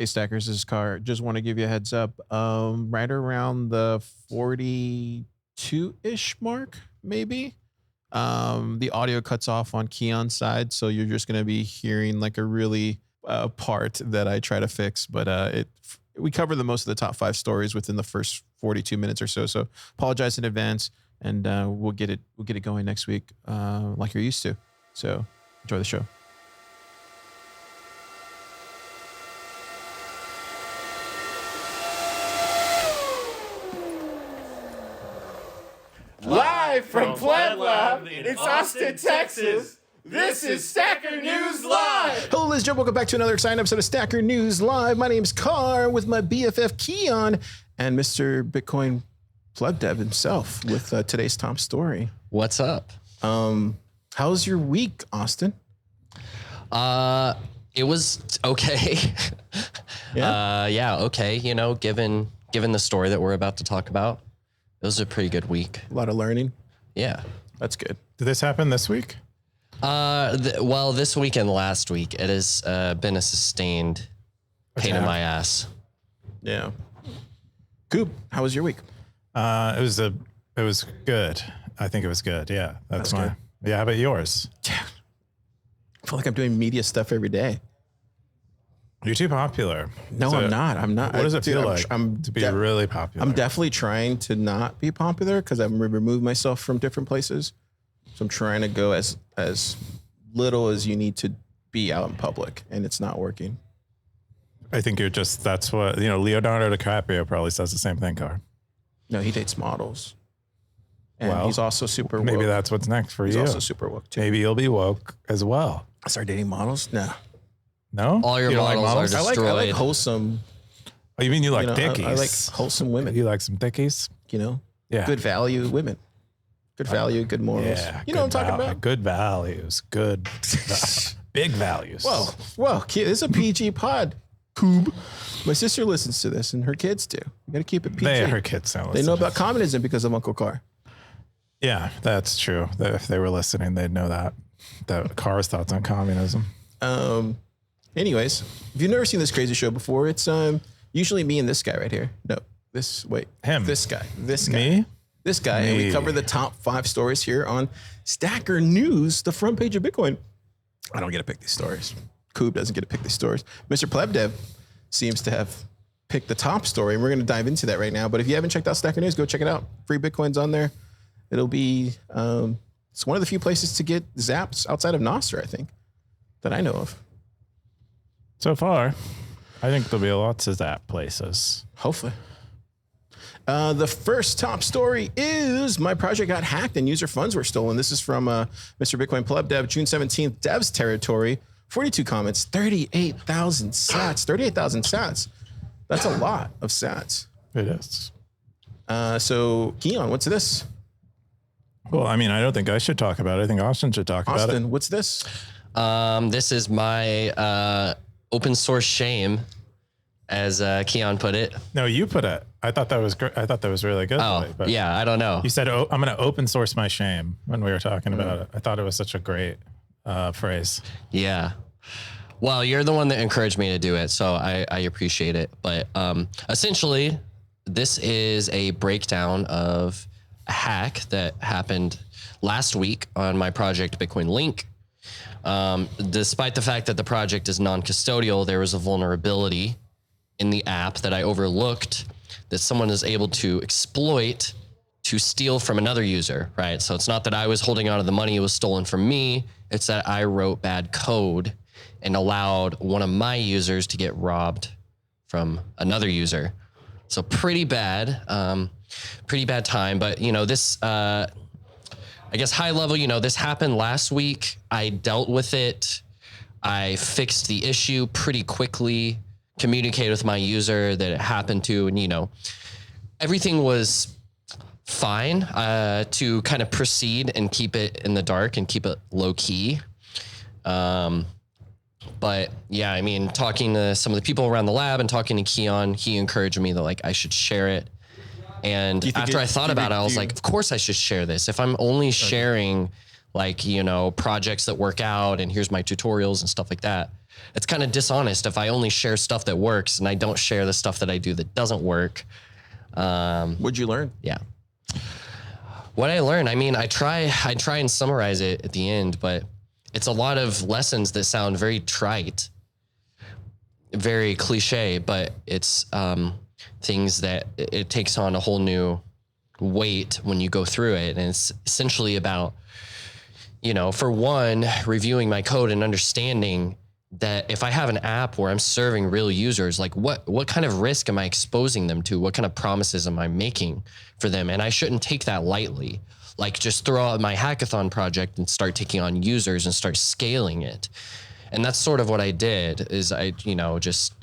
Hey Stackers, this is Car. Just want to give you a heads up. Right around the 42-ish mark, maybe. The audio cuts off on Keyan's side, so you're just gonna be hearing like a really part that I try to fix. But we cover the most of the top 5 stories within the first 42 minutes or so. So apologize in advance, and we'll get it going next week, like you're used to. So enjoy the show. Live from PlebDevs, it's Austin, Texas. This is Stacker News Live. Hello, ladies and gentlemen. Welcome back to another exciting episode of Stacker News Live. My name's Car with my BFF Keyan and Mr. Bitcoin PlebDev himself with today's top story. What's up? How's your week, Austin? It was okay. Yeah? Okay. You know, given the story that we're about to talk about, it was a pretty good week. A lot of learning. Yeah. That's good. Did this happen this week? Well, this week and last week, it has been a sustained pain in my ass. Yeah. Coop, how was your week? It was good. I think it was good. Yeah. That's good. Yeah. How about yours? I feel like I'm doing media stuff every day. You're too popular. No, So, I'm not. I'm not. What does it feel like I'm to be really popular? I'm definitely trying to not be popular because I've removed myself from different places. So I'm trying to go as little as you need to be out in public, and it's not working. I think that's what, Leonardo DiCaprio probably says the same thing, Car. No, he dates models. And Well, he's also super woke. Maybe that's what's next for He's you. also super woke too. Maybe you'll be woke as well. I start dating models? No. No? All your You don't like models are I like destroyed. wholesome, Oh, you mean you like I dickies? like wholesome women, You like some dickies? Yeah. good value women. Good value, good morals. Yeah. You know what I'm talking about? Good values. Good. Big values. Well, this is a PG pod. Coob. My sister listens to this, and her kids do. You got to keep it PG. Her kids don't They listen. know about communism because of Uncle Car. Yeah, that's true. If they were listening, they'd know that. Car's thoughts on communism. Anyways, if you've never seen this crazy show before, it's usually me and this guy right here. No, Him. This guy. Me? This guy. And we cover the top 5 stories here on Stacker News, the front page of Bitcoin. I don't get to pick these stories. Coob doesn't get to pick these stories. Mr. PlebDev seems to have picked the top story, and we're going to dive into that right now. But if you haven't checked out Stacker News, go check it out. Free Bitcoin's on there. It'll be, it's one of the few places to get zaps outside of Nostr, I think, that I know of. So far, I think there'll be lots of that places. Hopefully. The first top story is my project got hacked and user funds were stolen. This is from Mr. Bitcoin PlebDev, June 17th, devs territory. 42 comments, 38,000 sats. 38,000 sats. That's a lot of sats. It is. So, Keyan, what's this? Well, I mean, I don't think I should talk about it. I think Austin should talk about it. Austin, what's this? This is my open source shame, as Keyan put it. No, you put it. I thought that was great. I thought that was really good. Oh, but yeah, I don't know. You said, I'm going to open source my shame when we were talking about it. I thought it was such a great phrase. Yeah. Well, you're the one that encouraged me to do it, so I appreciate it. But essentially, this is a breakdown of a hack that happened last week on my project Bitcoin Link. Despite the fact that the project is non-custodial, there was a vulnerability in the app that I overlooked that someone is able to exploit to steal from another user, right? So it's not that I was holding on to the money, it was stolen from me. It's that I wrote bad code and allowed one of my users to get robbed from another user. So pretty bad time. But, this, I guess high level, this happened last week. I dealt with it. I fixed the issue pretty quickly, communicated with my user that it happened to, and, everything was fine to kind of proceed and keep it in the dark and keep it low key. But yeah, I mean, talking to some of the people around the lab and talking to Keyan, he encouraged me that I should share it. And after I thought about it, I was like, of course I should share this. If I'm only sharing like, you know, projects that work out and here's my tutorials and stuff like that. It's kind of dishonest if I only share stuff that works and I don't share the stuff that I do that doesn't work. What'd you learn? Yeah. What I learned, I mean, I try and summarize it at the end, but it's a lot of lessons that sound very trite, very cliche, but it's things that it takes on a whole new weight when you go through it. And it's essentially about, you know, for one, reviewing my code and understanding that if I have an app where I'm serving real users, like what kind of risk am I exposing them to? What kind of promises am I making for them? And I shouldn't take that lightly. Like just throw out my hackathon project and start taking on users and start scaling it. And that's sort of what I did is I, you know, just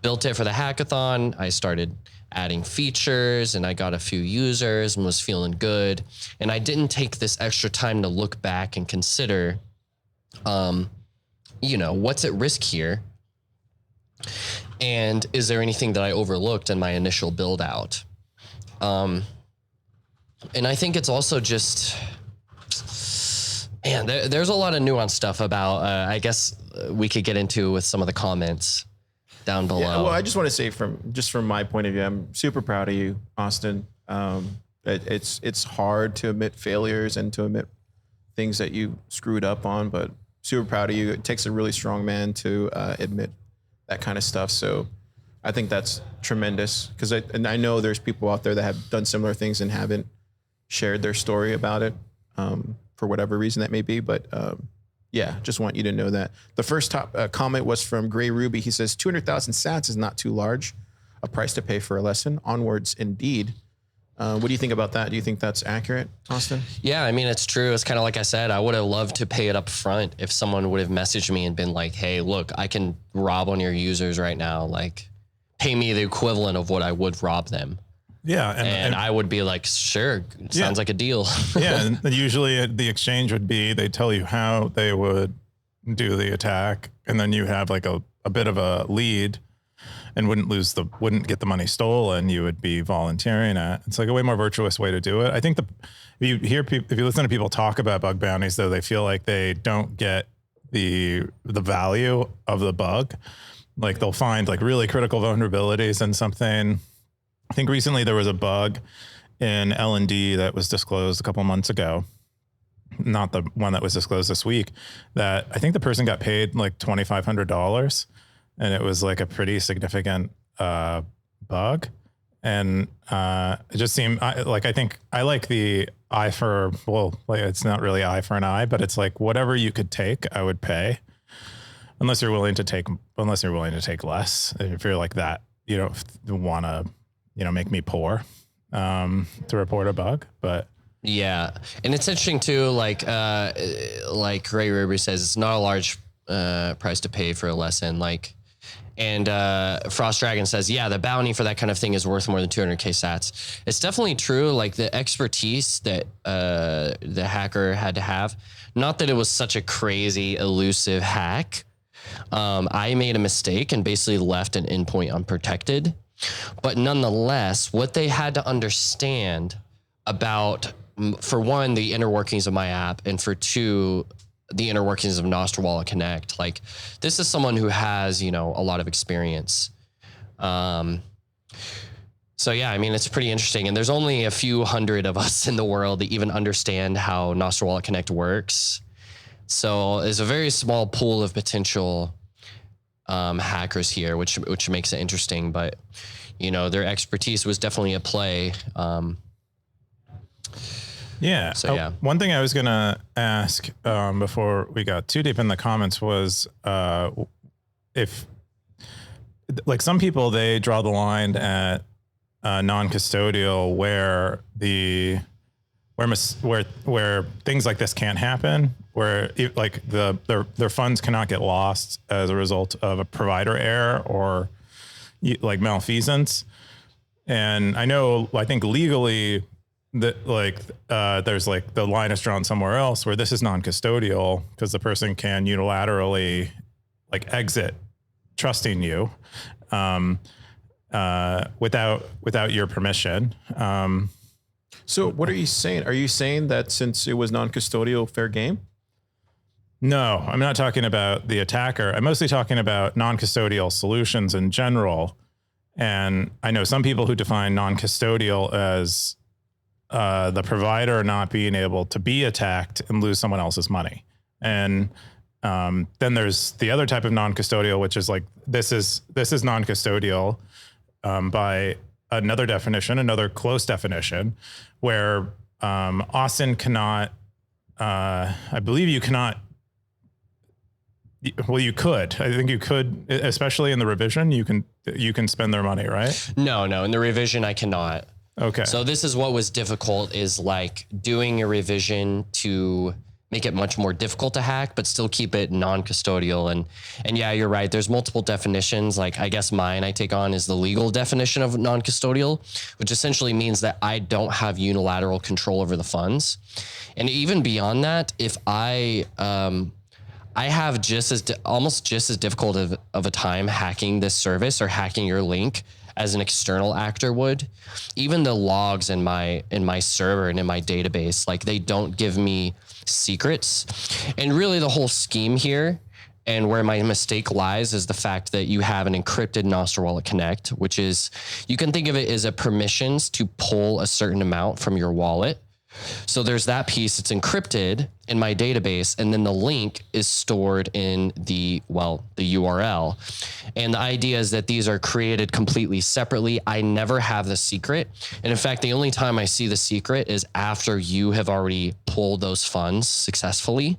built it for the hackathon. I started adding features and I got a few users and was feeling good. And I didn't take this extra time to look back and consider, you know, what's at risk here? And is there anything that I overlooked in my initial build out? And I think it's also just, man, there's a lot of nuanced stuff about, I guess we could get into with some of the comments down below. Yeah, well, I just want to say from my point of view, I'm super proud of you, Austin. It's hard to admit failures and to admit things that you screwed up on, but super proud of you. It takes a really strong man to admit that kind of stuff. So I think that's tremendous because I know there's people out there that have done similar things and haven't shared their story about it for whatever reason that may be. But yeah, just want you to know that. The first top comment was from Gray Ruby. He says, 200,000 sats is not too large a price to pay for a lesson. Onwards, indeed. What do you think about that? Do you think that's accurate, Austin? Yeah, I mean, it's true. It's kind of like I said, I would have loved to pay it up front if someone would have messaged me and been like, hey, look, I can rob on your users right now. Like, pay me the equivalent of what I would rob them. Yeah. And I would be like, sure, sounds like a deal. Yeah. And usually the exchange would be, they tell you how they would do the attack. And then you have like a bit of a lead and wouldn't get the money stolen. You would be volunteering it. It's like a way more virtuous way to do it. I think if you listen to people talk about bug bounties, though, they feel like they don't get the value of the bug. Like they'll find like really critical vulnerabilities in something. I think recently there was a bug in L&D that was disclosed a couple of months ago, not the one that was disclosed this week, that I think the person got paid like $2,500 and it was like a pretty significant bug. And it just seemed like, I think I like the eye for, well, like it's not really eye for an eye, but it's like whatever you could take, I would pay unless you're willing to take less. If you're like that, you don't want to, make me poor to report a bug, but yeah. And it's interesting too, like Ray Ruby says, it's not a large price to pay for a lesson. Like, and Frost Dragon says, yeah, the bounty for that kind of thing is worth more than 200K sats. It's definitely true. Like the expertise that the hacker had to have, not that it was such a crazy elusive hack. I made a mistake and basically left an endpoint unprotected. But nonetheless, what they had to understand about, for one, the inner workings of my app, and for two, the inner workings of Nostr Wallet Connect. Like, this is someone who has, a lot of experience. So yeah, I mean, it's pretty interesting. And there's only a few hundred of us in the world that even understand how Nostr Wallet Connect works. So there's a very small pool of potential hackers here, which makes it interesting. But, their expertise was definitely a play. Yeah. So, yeah. One thing I was going to ask before we got too deep in the comments was if, like, some people, they draw the line at non-custodial where things like this can't happen, where like their funds cannot get lost as a result of a provider error or like malfeasance. And I think legally that there's like the line is drawn somewhere else where this is non-custodial because the person can unilaterally like exit trusting you without your permission. So what are you saying? Are you saying that since it was non-custodial, fair game? No, I'm not talking about the attacker. I'm mostly talking about non-custodial solutions in general. And I know some people who define non-custodial as the provider not being able to be attacked and lose someone else's money. And then there's the other type of non-custodial, which is like, this is non-custodial by another definition, another close definition, where Austin cannot, I believe you cannot. Well, you could. I think you could, especially in the revision. You can spend their money, right? No. In the revision, I cannot. Okay. So this is what was difficult, is like doing a revision to make it much more difficult to hack, but still keep it non-custodial. And yeah, you're right. There's multiple definitions. Like, I guess mine I take on is the legal definition of non-custodial, which essentially means that I don't have unilateral control over the funds. And even beyond that, if I have almost just as difficult of a time hacking this service or hacking your link as an external actor would. Even the logs in my server and in my database, like, they don't give me secrets. And really the whole scheme here, and where my mistake lies, is the fact that you have an encrypted Nostr Wallet Connect, which is, you can think of it as a permissions to pull a certain amount from your wallet. So there's that piece. It's encrypted in my database, and then the link is stored in the URL. And the idea is that these are created completely separately. I never have the secret. And in fact, the only time I see the secret is after you have already pulled those funds successfully.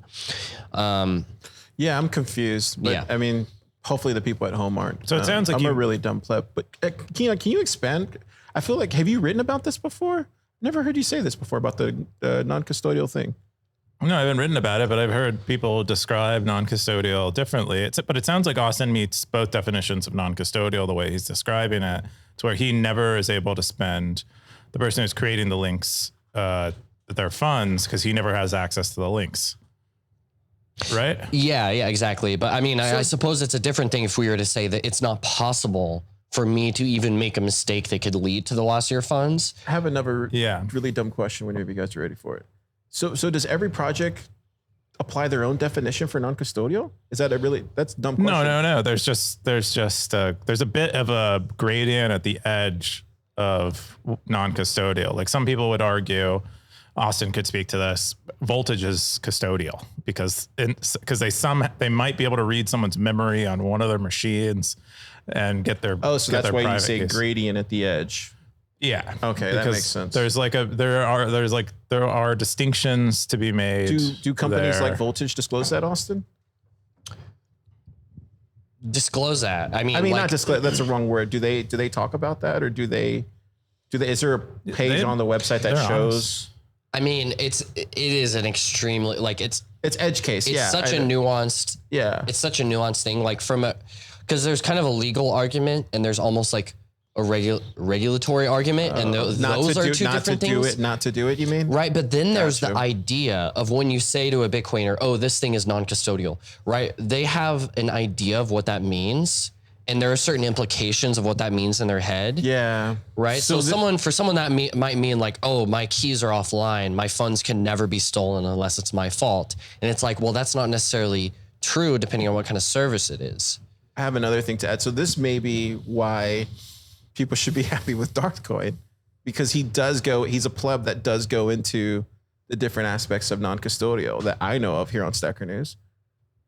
Yeah, I'm confused. But Yeah. I mean, hopefully the people at home aren't. So it sounds like I'm a really dumb pleb. But Keyan, can you expand? I feel like, have you written about this before? Never heard you say this before about the non-custodial thing. No, I haven't written about it, but I've heard people describe non-custodial differently. But it sounds like Austin meets both definitions of non-custodial the way he's describing it. It's where he never is able to spend, the person who's creating the links, their funds, because he never has access to the links. Right? Yeah, exactly. But I mean, I suppose it's a different thing if we were to say that it's not possible for me to even make a mistake that could lead to the loss of your funds. I have another really dumb question whenever you guys are ready for it. So does every project apply their own definition for non-custodial? Is that that's a dumb question? No. There's a bit of a gradient at the edge of non-custodial. Like, some people would argue, Austin could speak to this, voltage is custodial because they might be able to read someone's memory on one of their machines and get their so that's their why you private say keys. gradient at the edge. Yeah. Okay, that makes sense. There are distinctions to be made. Do companies there. like Voltage disclose that, Austin? Disclose that. I mean, not disclose. That's a wrong word. Do they talk about that, or do they? Is there a page on the website that shows? Honest. I mean, it is an extremely, like, it's edge case. It's such a nuanced. Yeah. It's such a nuanced thing. Like, because there's kind of a legal argument and there's almost like a regulatory argument, and those are two different things. Not to do it, you mean? Right, but then there's the idea of when you say to a Bitcoiner, "Oh, this thing is non-custodial," right? They have an idea of what that means, and there are certain implications of what that means in their head. Yeah. Right. So for someone that might mean like, "Oh, my keys are offline. My funds can never be stolen unless it's my fault." And it's like, well, that's not necessarily true depending on what kind of service it is. I have another thing to add. So this may be why people should be happy with Darkcoin, because he's a pleb that does go into the different aspects of non-custodial that I know of here on Stacker News.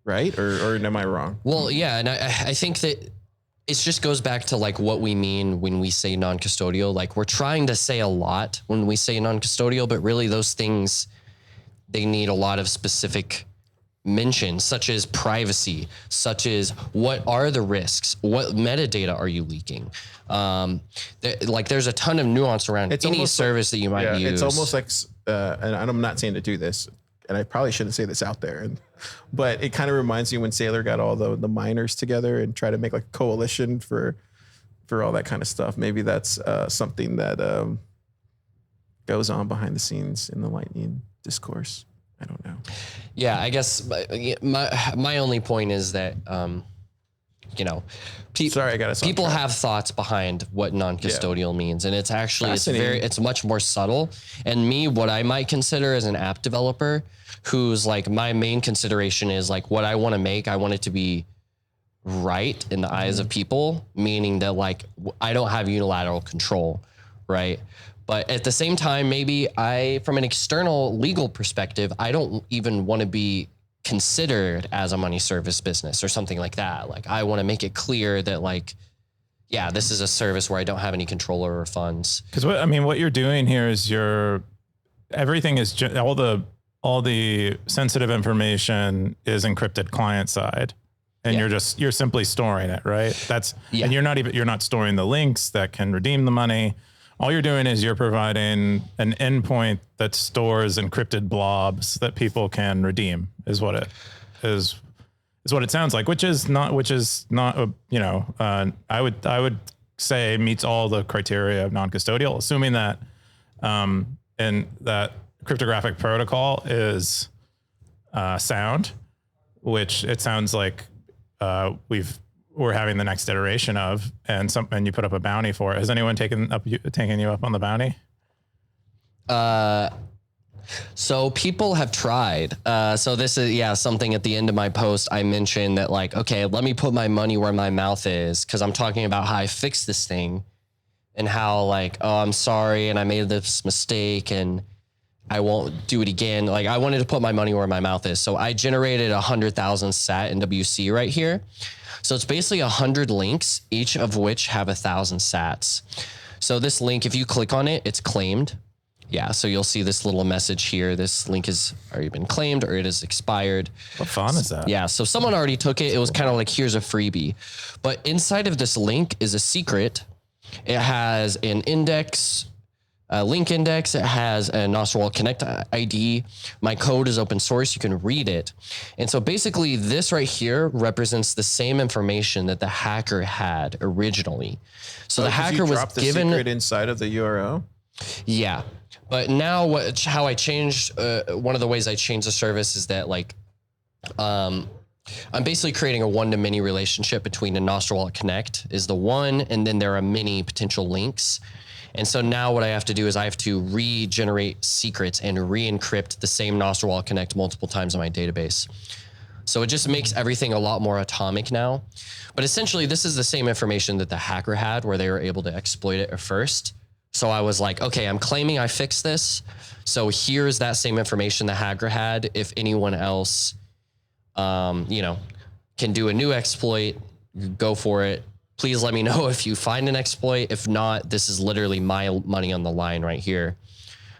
Right? Or am I wrong? Well, yeah. And I think that it just goes back to like what we mean when we say non-custodial. Like, we're trying to say a lot when we say non-custodial, but really those things, they need a lot of specific mentions, such as privacy, such as what are the risks, what metadata are you leaking. There's a ton of nuance around any service that you might use. It's almost like, and I'm not saying to do this, and I probably shouldn't say this out there, but it kind of reminds me when Saylor got all the miners together and tried to make like a coalition for all that kind of stuff. Maybe that's something that goes on behind the scenes in the Lightning discourse. I don't know. Yeah, I guess my only point is that you know, Sorry, I got us on people track. have thoughts behind what non-custodial means, and it's actually Fascinating. it's much more subtle. And me, what I might consider as an app developer, who's like my main consideration is like what I want to make. I want it to be right in the eyes of people, meaning that like I don't have unilateral control, right? But at the same time, maybe from an external legal perspective, I don't even want to be considered as a money service business or something like that. Like I want to make it clear that like, yeah, this is a service where I don't have any control over funds. Because what you're doing here is everything is all the sensitive information is encrypted client side, and you're simply storing it, right? And you're not storing the links that can redeem the money. All you're doing is you're providing an endpoint that stores encrypted blobs that people can redeem. Is what it sounds like, which is not I would say meets all the criteria of non-custodial, assuming that and that cryptographic protocol is sound, which it sounds like we're having the next iteration of, and you put up a bounty for it. Has anyone taken you up on the bounty? So people have tried. So this is, something at the end of my post, I mentioned that like, okay, let me put my money where my mouth is. Cause I'm talking about how I fixed this thing and how like, oh, I'm sorry. And I made this mistake and I won't do it again. Like I wanted to put my money where my mouth is. So I generated 100,000 sat in WC right here. So it's basically 100 links, each of which have 1,000 sats. So this link, if you click on it, it's claimed. Yeah, so you'll see this little message here. This link has already been claimed or it is expired. What font is that? Yeah, so someone already took it. It was kind of like, here's a freebie. But inside of this link is a secret. It has an index, a link index. It has a Nostr Connect ID. My code is open source. You can read it. And so basically this right here represents the same information that the hacker had originally. So the hacker was given the secret inside of the URL. Yeah. But now how I changed, one of the ways I changed the service is that like, I'm basically creating a one-to-many relationship between a Nostr Connect is the one, and then there are many potential links. And so now what I have to do is I have to regenerate secrets and re-encrypt the same Nostr Connect multiple times in my database. So it just makes everything a lot more atomic now. But essentially this is the same information that the hacker had where they were able to exploit it at first. So I was like, okay, I'm claiming I fixed this. So here's that same information the hacker had. If anyone else, can do a new exploit, go for it. Please let me know if you find an exploit. If not, this is literally my money on the line right here.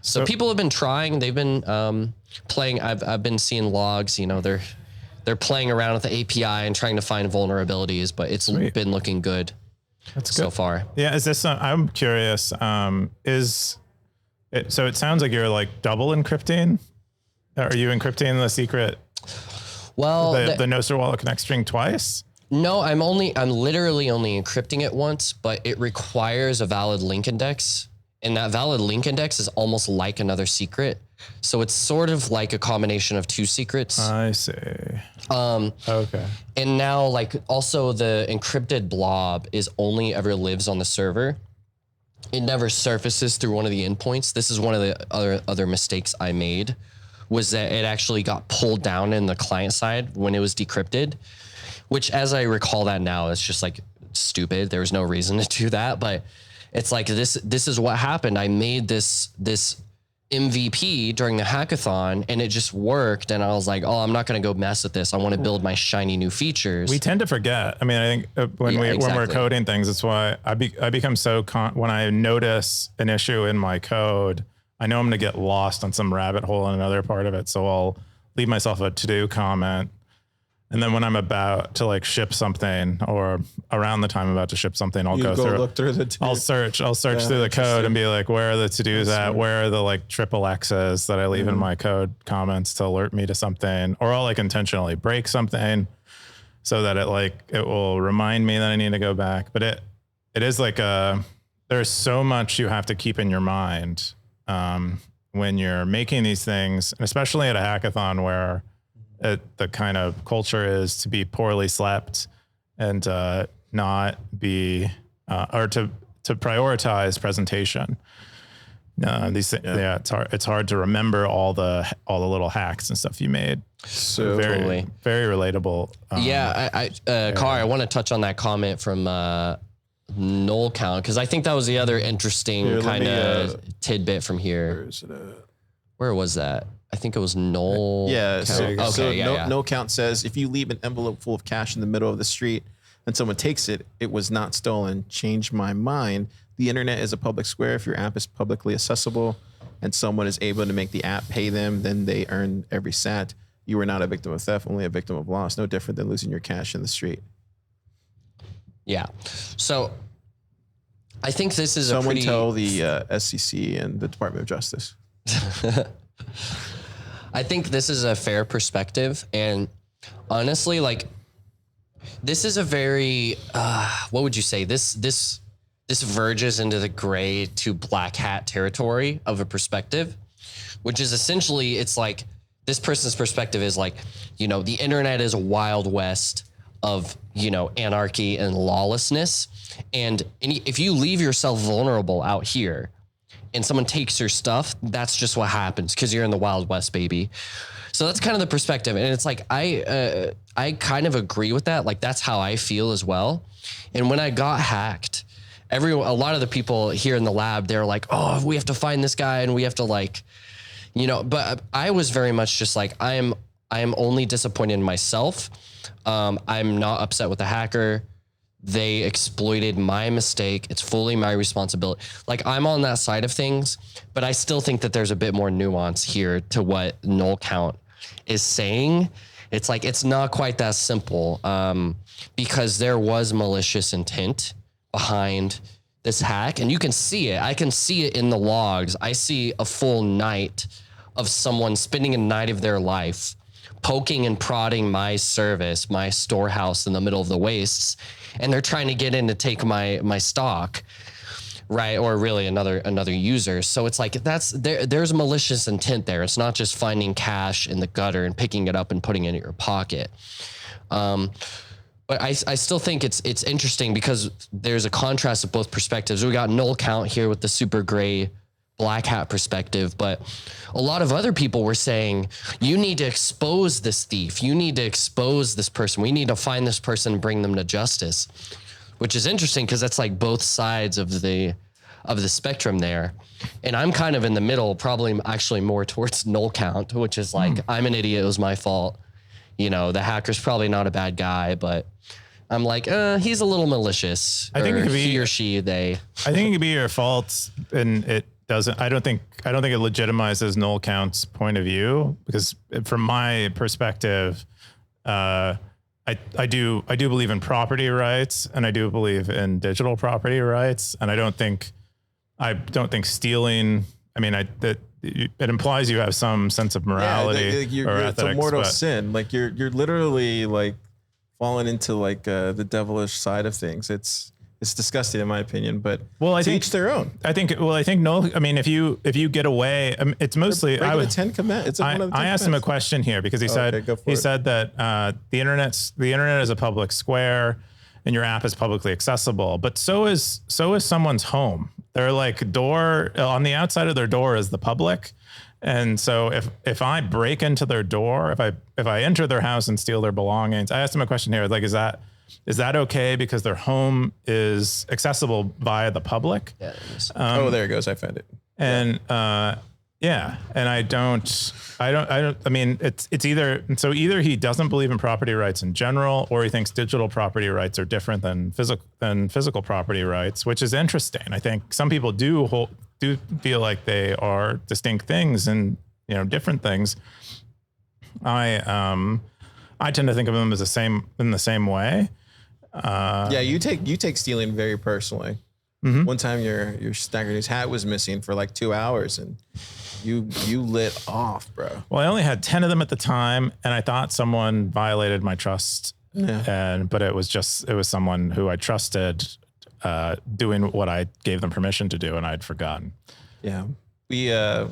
So people have been trying. They've been playing. I've been seeing logs. They're playing around with the API and trying to find vulnerabilities, but it's been looking good. That's good so far. Yeah. Is this, I'm curious, so it sounds like you're like double encrypting. Are you encrypting the secret? Well, the Nostr Wallet Connect string twice? No, I'm literally only encrypting it once, but it requires a valid link index. And that valid link index is almost like another secret. So it's sort of like a combination of two secrets. I see. Okay. And now like also the encrypted blob only ever lives on the server. It never surfaces through one of the endpoints. This is one of the other mistakes I made, was that it actually got pulled down in the client side when it was decrypted, which as I recall that now, it's just like stupid. There was no reason to do that, but it's like, this is what happened. I made this MVP during the hackathon and it just worked. And I was like, oh, I'm not going to go mess with this. I want to build my shiny new features. We tend to forget. I mean, I think when we're coding things, it's why I become so when I notice an issue in my code, I know I'm going to get lost on some rabbit hole in another part of it. So I'll leave myself a to-do comment. And then when I'm about to like ship something, or around the time I'm about to ship something, I'll look through the I'll search through the code and be like, where are the to-dos at? Where are the like triple X's that I leave in my code comments to alert me to something? Or I'll like intentionally break something so that it will remind me that I need to go back. But it is like there's so much you have to keep in your mind when you're making these things, and especially at a hackathon where the kind of culture is to be poorly slept and not be or to prioritize presentation. It's hard to remember all the little hacks and stuff you made. So very relatable. Car, I want to touch on that comment from null count, because I think that was the other interesting kind of tidbit from here. Where was that? I think it was null. Yeah. Count. Null count says if you leave an envelope full of cash in the middle of the street and someone takes it, it was not stolen. Change my mind. The internet is a public square. If your app is publicly accessible and someone is able to make the app pay them, then they earn every cent. You were not a victim of theft, only a victim of loss. No different than losing your cash in the street. Yeah. So I think this is someone tell the SEC and the Department of Justice. I think this is a fair perspective. And honestly, like, this is a very, what would you say? This verges into the gray to black hat territory of a perspective, which is essentially, it's like, this person's perspective is like, the internet is a wild west of, anarchy and lawlessness. And if you leave yourself vulnerable out here and someone takes your stuff, that's just what happens because you're in the Wild West, baby. So that's kind of the perspective. And it's like, I kind of agree with that. Like, that's how I feel as well. And when I got hacked, a lot of the people here in the lab, they're like, oh, we have to find this guy and we have to but I was very much just like, I am only disappointed in myself. I'm not upset with the hacker. They exploited my mistake. It's fully my responsibility. Like, I'm on that side of things, but I still think that there's a bit more nuance here to what null count is saying. It's like, it's not quite that simple, because there was malicious intent behind this hack, and you can see it. I can see it in the logs. I see a full night of someone spending a night of their life poking and prodding my service, my storehouse in the middle of the wastes, and they're trying to get in to take my stock, right? Or really another user. So it's like, there's malicious intent there. It's not just finding cash in the gutter and picking it up and putting it in your pocket. But I still think it's interesting because there's a contrast of both perspectives. We got null count here with the super gray black hat perspective, but a lot of other people were saying, you need to expose this thief. You need to expose this person. We need to find this person and bring them to justice, which is interesting because that's like both sides of the spectrum there. And I'm kind of in the middle, probably actually more towards null count, which is like, I'm an idiot. It was my fault. The hacker's probably not a bad guy, but I'm like, he's a little malicious. I think it could be he or she, they. I think it could be your fault, and it doesn't. I don't think it legitimizes null count's point of view, because from my perspective, I do believe in property rights, and I do believe in digital property rights, and I don't think stealing. I mean, it implies you have some sense of morality or ethics. It's a mortal sin. Like you're literally like falling into like the devilish side of things. It's disgusting in my opinion, but I think each their own. I think no. I mean, if you get away, it's mostly I asked him a question here because he said that the internet is a public square and your app is publicly accessible, but so is someone's home. They're like door on the outside of their door is the public. And so if I break into their door, if I enter their house and steal their belongings, I asked him a question here, like, is that okay because their home is accessible via the public? Yeah. There it goes. I found it. And and I mean, it's either he doesn't believe in property rights in general, or he thinks digital property rights are different than physical property rights, which is interesting. I think some people do feel like they are distinct things and, different things. I tend to think of them as in the same way. You take stealing very personally. Mm-hmm. One time your Stacker News hat was missing for like 2 hours and you lit off, bro. Well, I only had 10 of them at the time, and I thought someone violated my trust. Yeah. But it was someone who I trusted doing what I gave them permission to do, and I'd forgotten. Yeah. I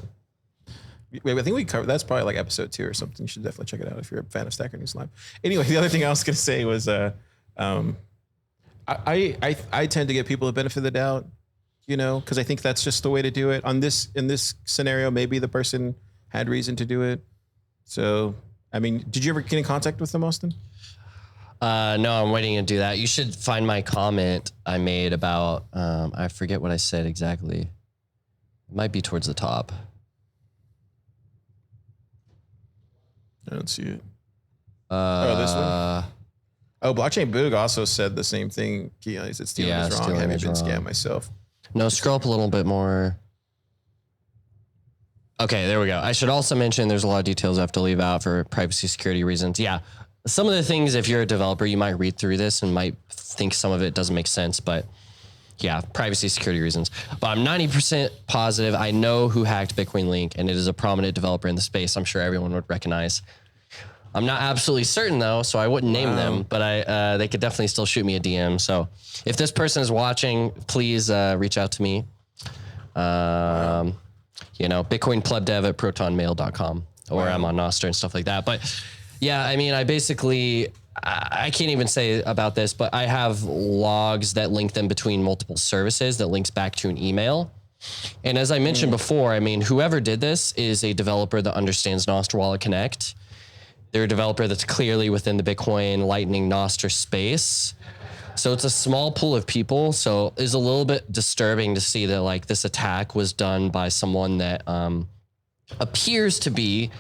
think we covered, that's probably like episode 2 or something. You should definitely check it out if you're a fan of Stacker News Live. Anyway, the other thing I was going to say was I tend to give people the benefit of the doubt, you know, because I think that's just the way to do it. In this scenario, maybe the person had reason to do it. So, I mean, did you ever get in contact with them, Austin? No, I'm waiting to do that. You should find my comment I made about, I forget what I said exactly. It might be towards the top. I don't see it. This one? Oh, Blockchain Boog also said the same thing. He said stealing is wrong. Have been scammed myself. No, scroll up a little bit more. Okay, there we go. I should also mention there's a lot of details I have to leave out for privacy security reasons. Yeah. Some of the things, if you're a developer, you might read through this and might think some of it doesn't make sense, but yeah, privacy security reasons. But I'm 90% positive I know who hacked Bitcoin Link, and it is a prominent developer in the space I'm sure everyone would recognize. I'm not absolutely certain though, so I wouldn't name them, but they could definitely still shoot me a DM. So if this person is watching, please reach out to me. You know, Bitcoin PlebDev at protonmail.com, or I'm on Nostr and stuff like that. But yeah, I mean, I can't even say about this, but I have logs that link them between multiple services that links back to an email. And as I mentioned before, I mean, whoever did this is a developer that understands Nostr Wallet Connect. They're a developer that's clearly within the Bitcoin Lightning Nostr space. So it's a small pool of people. So it's a little bit disturbing to see that like this attack was done by someone that appears to be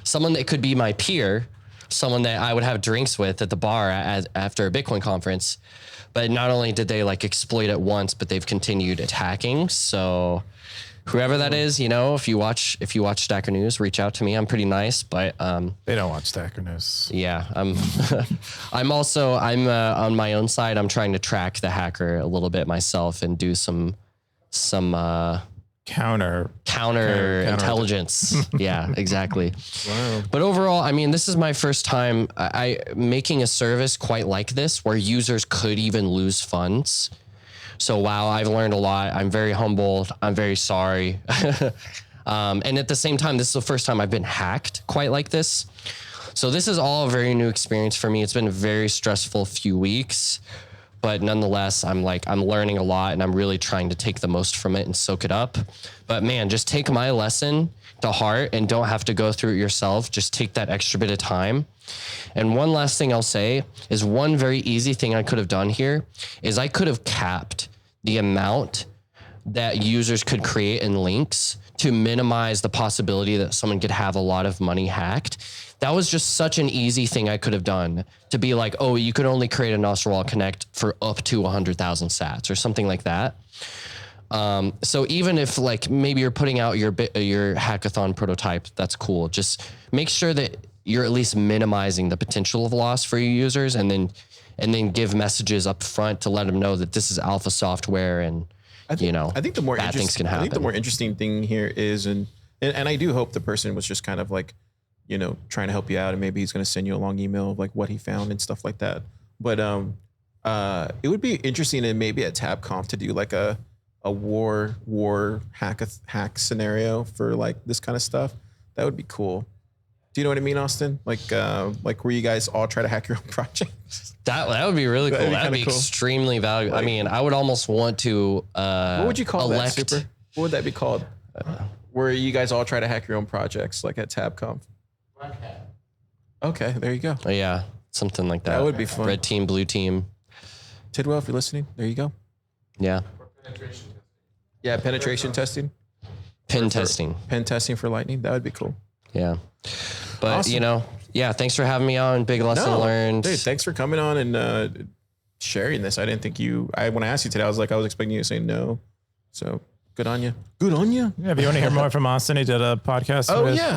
someone that could be my peer, someone that I would have drinks with at the bar after a Bitcoin conference. But not only did they like exploit it once, but they've continued attacking. So whoever that is, you know, if you watch Stacker News, reach out to me. I'm pretty nice, but they don't watch Stacker News. Yeah, I'm on my own side. I'm trying to track the hacker a little bit myself and do some counter intelligence. Yeah, exactly. Wow. But overall, I mean, this is my first time I making a service quite like this where users could even lose funds. So wow, I've learned a lot. I'm very humbled. I'm very sorry. And at the same time, this is the first time I've been hacked quite like this. So this is all a very new experience for me. It's been a very stressful few weeks, but nonetheless, I'm learning a lot and I'm really trying to take the most from it and soak it up. But man, just take my lesson to heart and don't have to go through it yourself. Just take that extra bit of time. And one last thing I'll say is one very easy thing I could have done here is I could have capped the amount that users could create in links to minimize the possibility that someone could have a lot of money hacked. That was just such an easy thing I could have done to be like, oh, you could only create a Nostr Wallet Connect for up to 100,000 sats or something like that. So even if like maybe you're putting out your hackathon prototype, that's cool. Just make sure that you're at least minimizing the potential of loss for your users, and then give messages up front to let them know that this is alpha software and I think the more bad things can happen. I think the more interesting thing here is, and I do hope the person was just kind of like, you know, trying to help you out, and maybe he's going to send you a long email of like what he found and stuff like that. But it would be interesting and maybe at TabConf to do like a war hack scenario for like this kind of stuff. That would be cool. Do you know what I mean, Austin? Like where you guys all try to hack your own projects? That would be really cool. That would be extremely valuable. Like, I mean, I would almost want to what would you call that, Super? What would that be called? Where you guys all try to hack your own projects, like at TabConf? Okay, there you go. Oh, yeah, something like that. That would be fun. Red team, blue team. Tidwell, if you're listening, there you go. Yeah. Yeah, penetration testing. Pen testing for Lightning. That would be cool. Yeah. But, awesome. Thanks for having me on. Big lesson learned. Dude, thanks for coming on and sharing this. I didn't think when I asked you today, I was expecting you to say no. So good on you. Good on you. Yeah, if you want to hear more from Austin, he did a podcast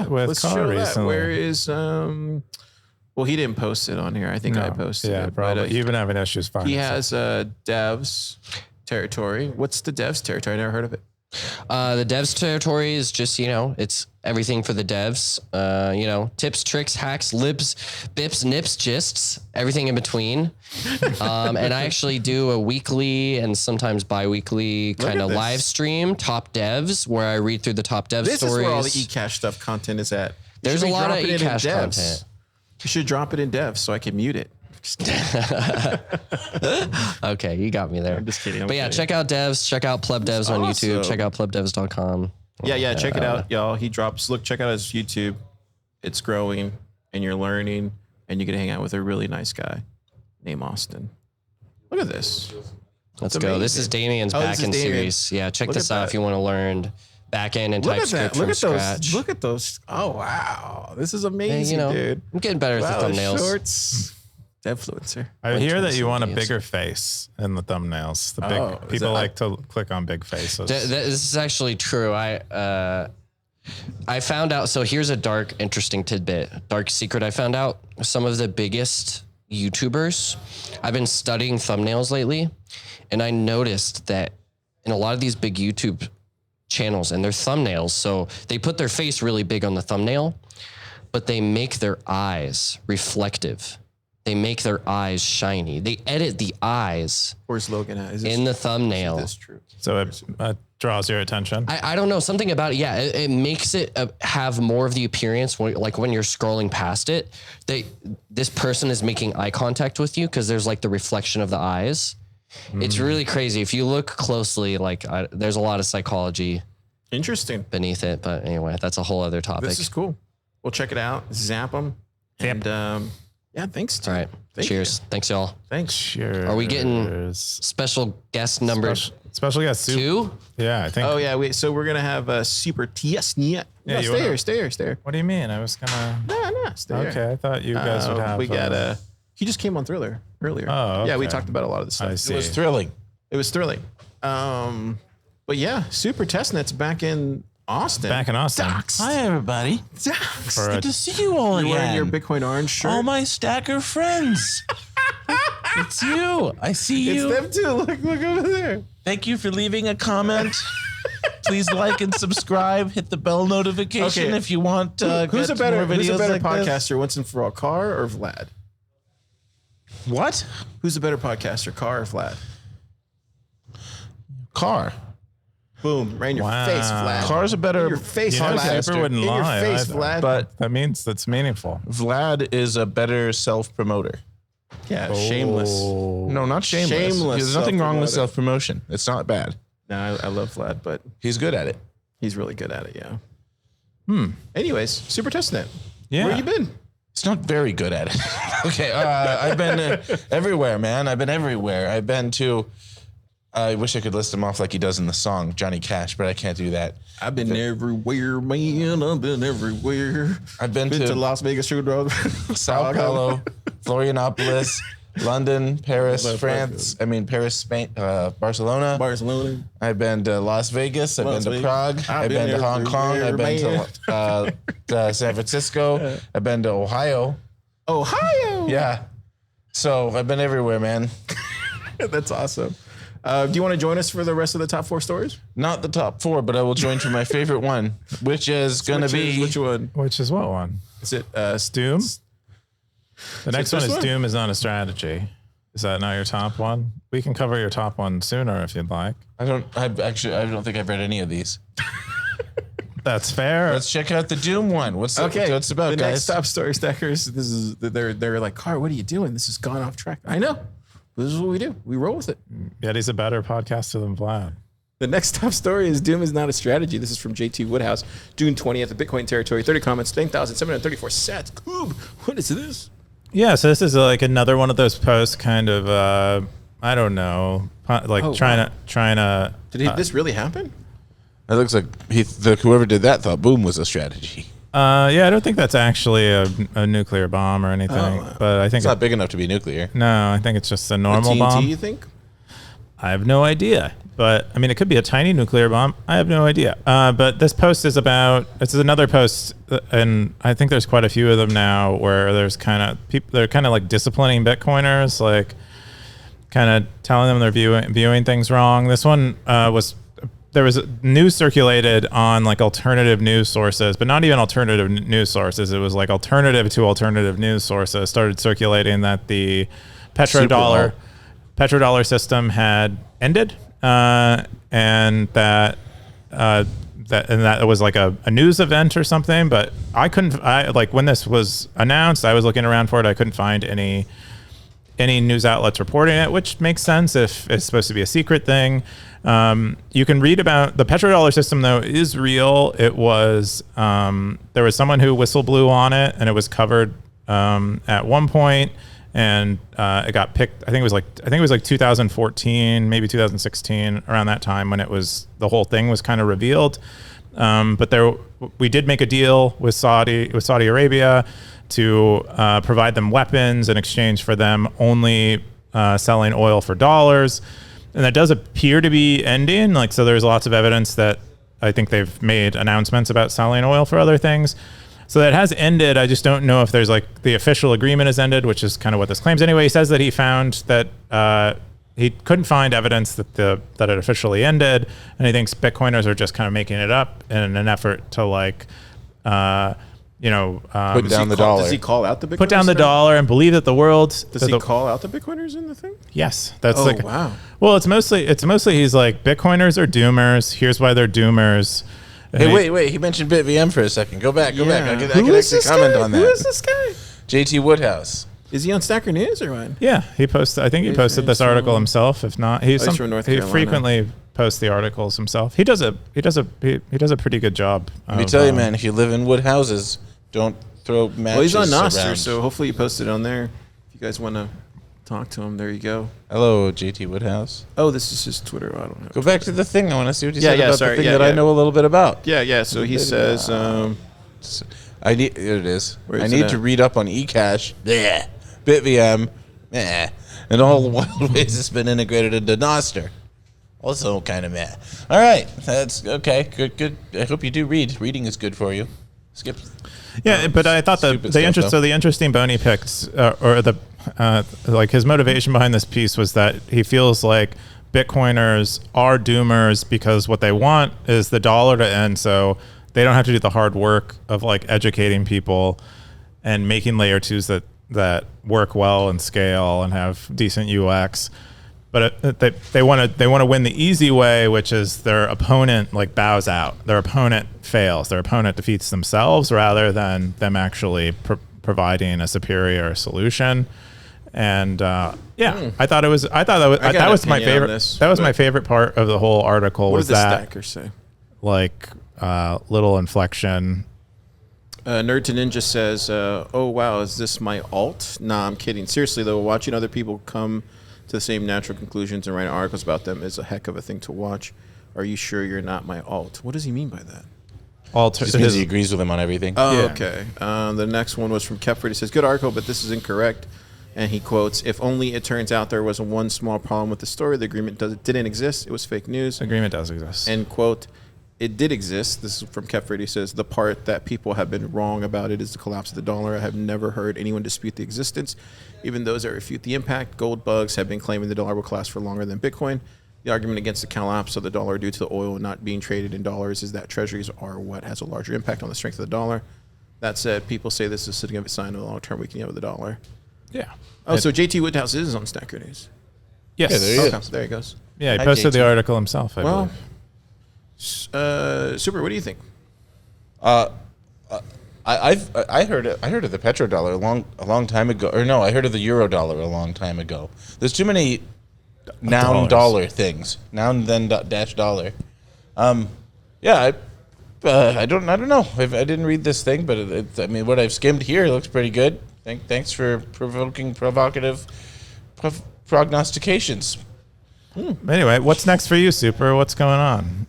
with Calle recently. Where is, well, he didn't post it on here. I think I posted it. Yeah, probably. But, you've been having issues finding it. He has devs territory. What's the devs territory? I never heard of it. The devs territory is just, it's everything for the devs, tips, tricks, hacks, libs, bips, nips, gists, everything in between. And I actually do a weekly and sometimes bi-weekly kind of live stream, Top Devs, where I read through the top dev stories. This is where all the Ecash stuff content is at. There's a lot of Ecash content. You should drop it in devs so I can mute it. Just kidding. Okay, you got me there. I'm just kidding. But yeah, check out devs. Check out PlebDevs on YouTube. Check out plebdevs.com. Yeah, check it out, y'all. He drops. Look, check out his YouTube. It's growing, and you're learning, and you get to hang out with a really nice guy named Austin. Look at this. Let's go. This is Damien's Backend series. Yeah, check this out if you want to learn Backend and TypeScript from scratch. Look at those. Oh, wow. This is amazing, dude. I'm getting better at the thumbnails. Shorts. Devfluencer. I hear that you want a bigger face in the thumbnails. The big people like to click on big faces. This is actually true. I found out. So here's a interesting tidbit, dark secret. I found out some of the biggest YouTubers. I've been studying thumbnails lately, and I noticed that in a lot of these big YouTube channels and their thumbnails, so they put their face really big on the thumbnail, but they make their eyes reflective. They make their eyes shiny. They edit the eyes Where's Logan at? in the thumbnail. Is this true? So it draws your attention. I don't know, something about it. Yeah, it makes it have more of the appearance like when you're scrolling past it. This person is making eye contact with you because there's like the reflection of the eyes. It's really crazy. If you look closely, there's a lot of psychology Interesting. beneath it. But anyway, that's a whole other topic. This is cool. We'll check it out. Zap them. And yeah, thanks. All right. Cheers. Thanks, y'all. Thanks. Cheers. Are we getting special guest number special guest 2? Yeah, I think. Oh yeah, so we're gonna have a super Testnet. Yeah, stay here. What do you mean? I was gonna. No, stay here. Okay, I thought you guys would have. We got he just came on Thriller earlier. Oh, okay. Yeah, we talked about a lot of this stuff. I see. It was thrilling. But yeah, Super Testnet's back in Austin. Docs. Hi, everybody. Docs. Good to see you all You're wearing again. your Bitcoin orange shirt. All my Stacker friends. It's you. I see you. It's them too. Look over there. Thank you for leaving a comment. Please like and subscribe. Hit the bell notification if you want. Who's a better like podcaster, once and for all, Car or Vlad? What? Who's a better podcaster, Car or Vlad? Car. Boom! Right in your face, Vlad. Car's a better. In your face, You know, Vlad. Paper wouldn't In your lie face, either. Vlad. But That means that's meaningful. Vlad is a better self-promoter. Yeah, shameless. No, not shameless. Shameless There's nothing wrong with self-promoter. self-promotion. It's not bad. No, I love Vlad, but He's good at it. he's really good at it. Yeah. Anyways, Super Testnet. Yeah. Where you been? It's not very good at it. Okay, I've been everywhere, man. I've been everywhere. I've been to. I wish I could list them off like he does in the song Johnny Cash, but I can't do that. I've been everywhere, man. I've been everywhere. I've been to to Las Vegas, Sao Paulo, Florianopolis, London, Paris, France. Paris, Spain, Barcelona. Barcelona. I've been to Las Vegas. I've been to Prague. I've been to Hong Kong. I've been to San Francisco. I've been to Ohio. Ohio. Yeah. So I've been everywhere, man. That's awesome. Do you want to join us for the rest of the top 4 stories? Not the top 4, but I will join for my favorite one, which is going to be... Which one? Which is what one? Is it Doom? The next one this is one? Doom is not a strategy. Is that not your top one? We can cover your top one sooner if you'd like. I don't think I've read any of these. That's fair. Let's check out the Doom one. What's Okay. What's about, the guys? next top story, Stackers. This is they're like, Car, what are you doing? This has gone off track. I know. This is what we do. We roll with it. Yet he's a better podcaster than Vlad. The next top story is Doom is not a strategy. This is from JT Woodhouse, June 20th, the Bitcoin territory. 30 comments, 10,734 sats. Coob, what is this? Yeah, so this is like another one of those posts, kind of. I don't know, trying to. Did this really happen? It looks like whoever did that thought Boom was a strategy. Yeah, I don't think that's actually a nuclear bomb or anything, but I think It's not big enough to be nuclear. No, I think it's just a normal TNT, bomb. you think? I have no idea, but I mean, it could be a tiny nuclear bomb. I have no idea. But this post is about. This is another post, and I think there's quite a few of them now where there's kind of people. They're kind of like disciplining Bitcoiners, like kind of telling them they're viewing things wrong. This one was. There was news circulated on like alternative news sources, but not even alternative news sources. It was like alternative to alternative news sources started circulating that the petrodollar system had ended, and that it was like a news event or something. But I couldn't. When this was announced, I was looking around for it. I couldn't find any any news outlets reporting it, which makes sense if it's supposed to be a secret thing. You can read about the petrodollar system, though, is real. It was there was someone who whistle blew on it, and it was covered at one point, and it got picked. I think it was like 2014, maybe 2016, around that time when the whole thing was kind of revealed. But we did make a deal with Saudi Arabia to provide them weapons in exchange for them only selling oil for dollars. And that does appear to be ending. Like, so there's lots of evidence that I think they've made announcements about selling oil for other things. So that has ended. I just don't know if there's like the official agreement has ended, which is kind of what this claims. Anyway, he says that he found that he couldn't find evidence that it officially ended, and he thinks Bitcoiners are just kind of making it up in an effort to like, put down the dollar. Does he call out the Bitcoiners? Put down the dollar and believe that the world. Does he call out the Bitcoiners in the thing? Yes, that's wow. Well, it's mostly he's like, Bitcoiners are doomers. Here's why they're doomers. Hey, wait. He mentioned BitVM for a second. Go back. I can Who is actually this comment guy? on that. Who is this guy? JT Woodhouse. Is he on Stacker News or what? Yeah, he posted. I think he posted this article himself. If not, He's from North Carolina. He frequently posts the articles himself. He does a pretty good job. Let me tell you, man. If you live in wood houses, don't throw matches. Well, he's on Nostr, around. so hopefully you posted it on there. If you guys want to talk to him, there you go. Hello, JT Woodhouse. Oh, this is his Twitter. I don't know. Go back to the thing. I want to see what he said about sorry, the thing that I know a little bit about. Yeah. So he says, I need. Here it is. Where I is it need at? to read up on Ecash, BitVM, and all the wild ways it's been integrated into Nostr. Also kind of meh. All right, that's okay. Good. I hope you do read. Reading is good for you. Skip. Yeah, but I thought the interesting bone he picked, or the like his motivation behind this piece was that he feels like Bitcoiners are doomers because what they want is the dollar to end, so they don't have to do the hard work of like educating people and making layer twos that work well and scale and have decent UX. But they want to win the easy way, which is their opponent like bows out, their opponent fails, their opponent defeats themselves rather than them actually providing a superior solution. And I thought that was my favorite. That was my favorite part of the whole article. What was did the that stacker say? Like little inflection. Nerd to Ninja says, "Oh wow, is this my alt?" Nah, I'm kidding. Seriously though, watching other people come to the same natural conclusions and write articles about them is a heck of a thing to watch. Are you sure you're not my alt? What does he mean by that? Just means he agrees with him on everything. Oh, yeah. Okay. The next one was from Kepford. He says, "Good article, but this is incorrect." And he quotes, "If only it turns out there was one small problem with the story. The agreement didn't exist. It was fake news." Agreement does exist. End quote. It did exist. This is from Kepford. He says, "The part that people have been wrong about it is the collapse of the dollar. I have never heard anyone dispute the existence. Even those that refute the impact, gold bugs have been claiming the dollar will collapse for longer than Bitcoin. The argument against the collapse of the dollar due to the oil not being traded in dollars is that treasuries are what has a larger impact on the strength of the dollar. That said, people say this is a significant sign of the long-term weakening of the dollar." Yeah. Oh, so JT Woodhouse is on Stacker News. Yes. Yeah, there he is. There he goes. Yeah, he Hi, posted JT. the article himself, I Well, believe. Super, what do you think? I heard of the petrodollar a long time ago. Or no, I heard of the eurodollar a long time ago. There's too many noun dollar things. Noun then dash dollar. I don't know. I didn't read this thing, but I mean, what I've skimmed here looks pretty good. Thanks for provocative prognostications. Anyway, what's next for you, Super? What's going on?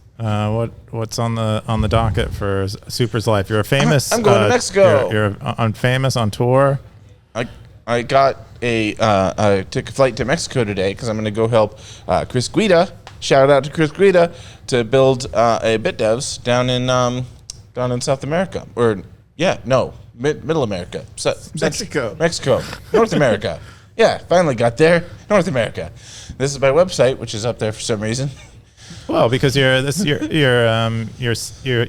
What's on the docket for Super's life? You're a famous. I'm going to Mexico. You're famous on tour. I got I took a flight to Mexico today because I'm going to go help Chris Guida. Shout out to Chris Guida to build a PlebDevs down in South America Middle America, Mexico, North America. Yeah, finally got there, North America. This is my website, which is up there for some reason. Well, because you're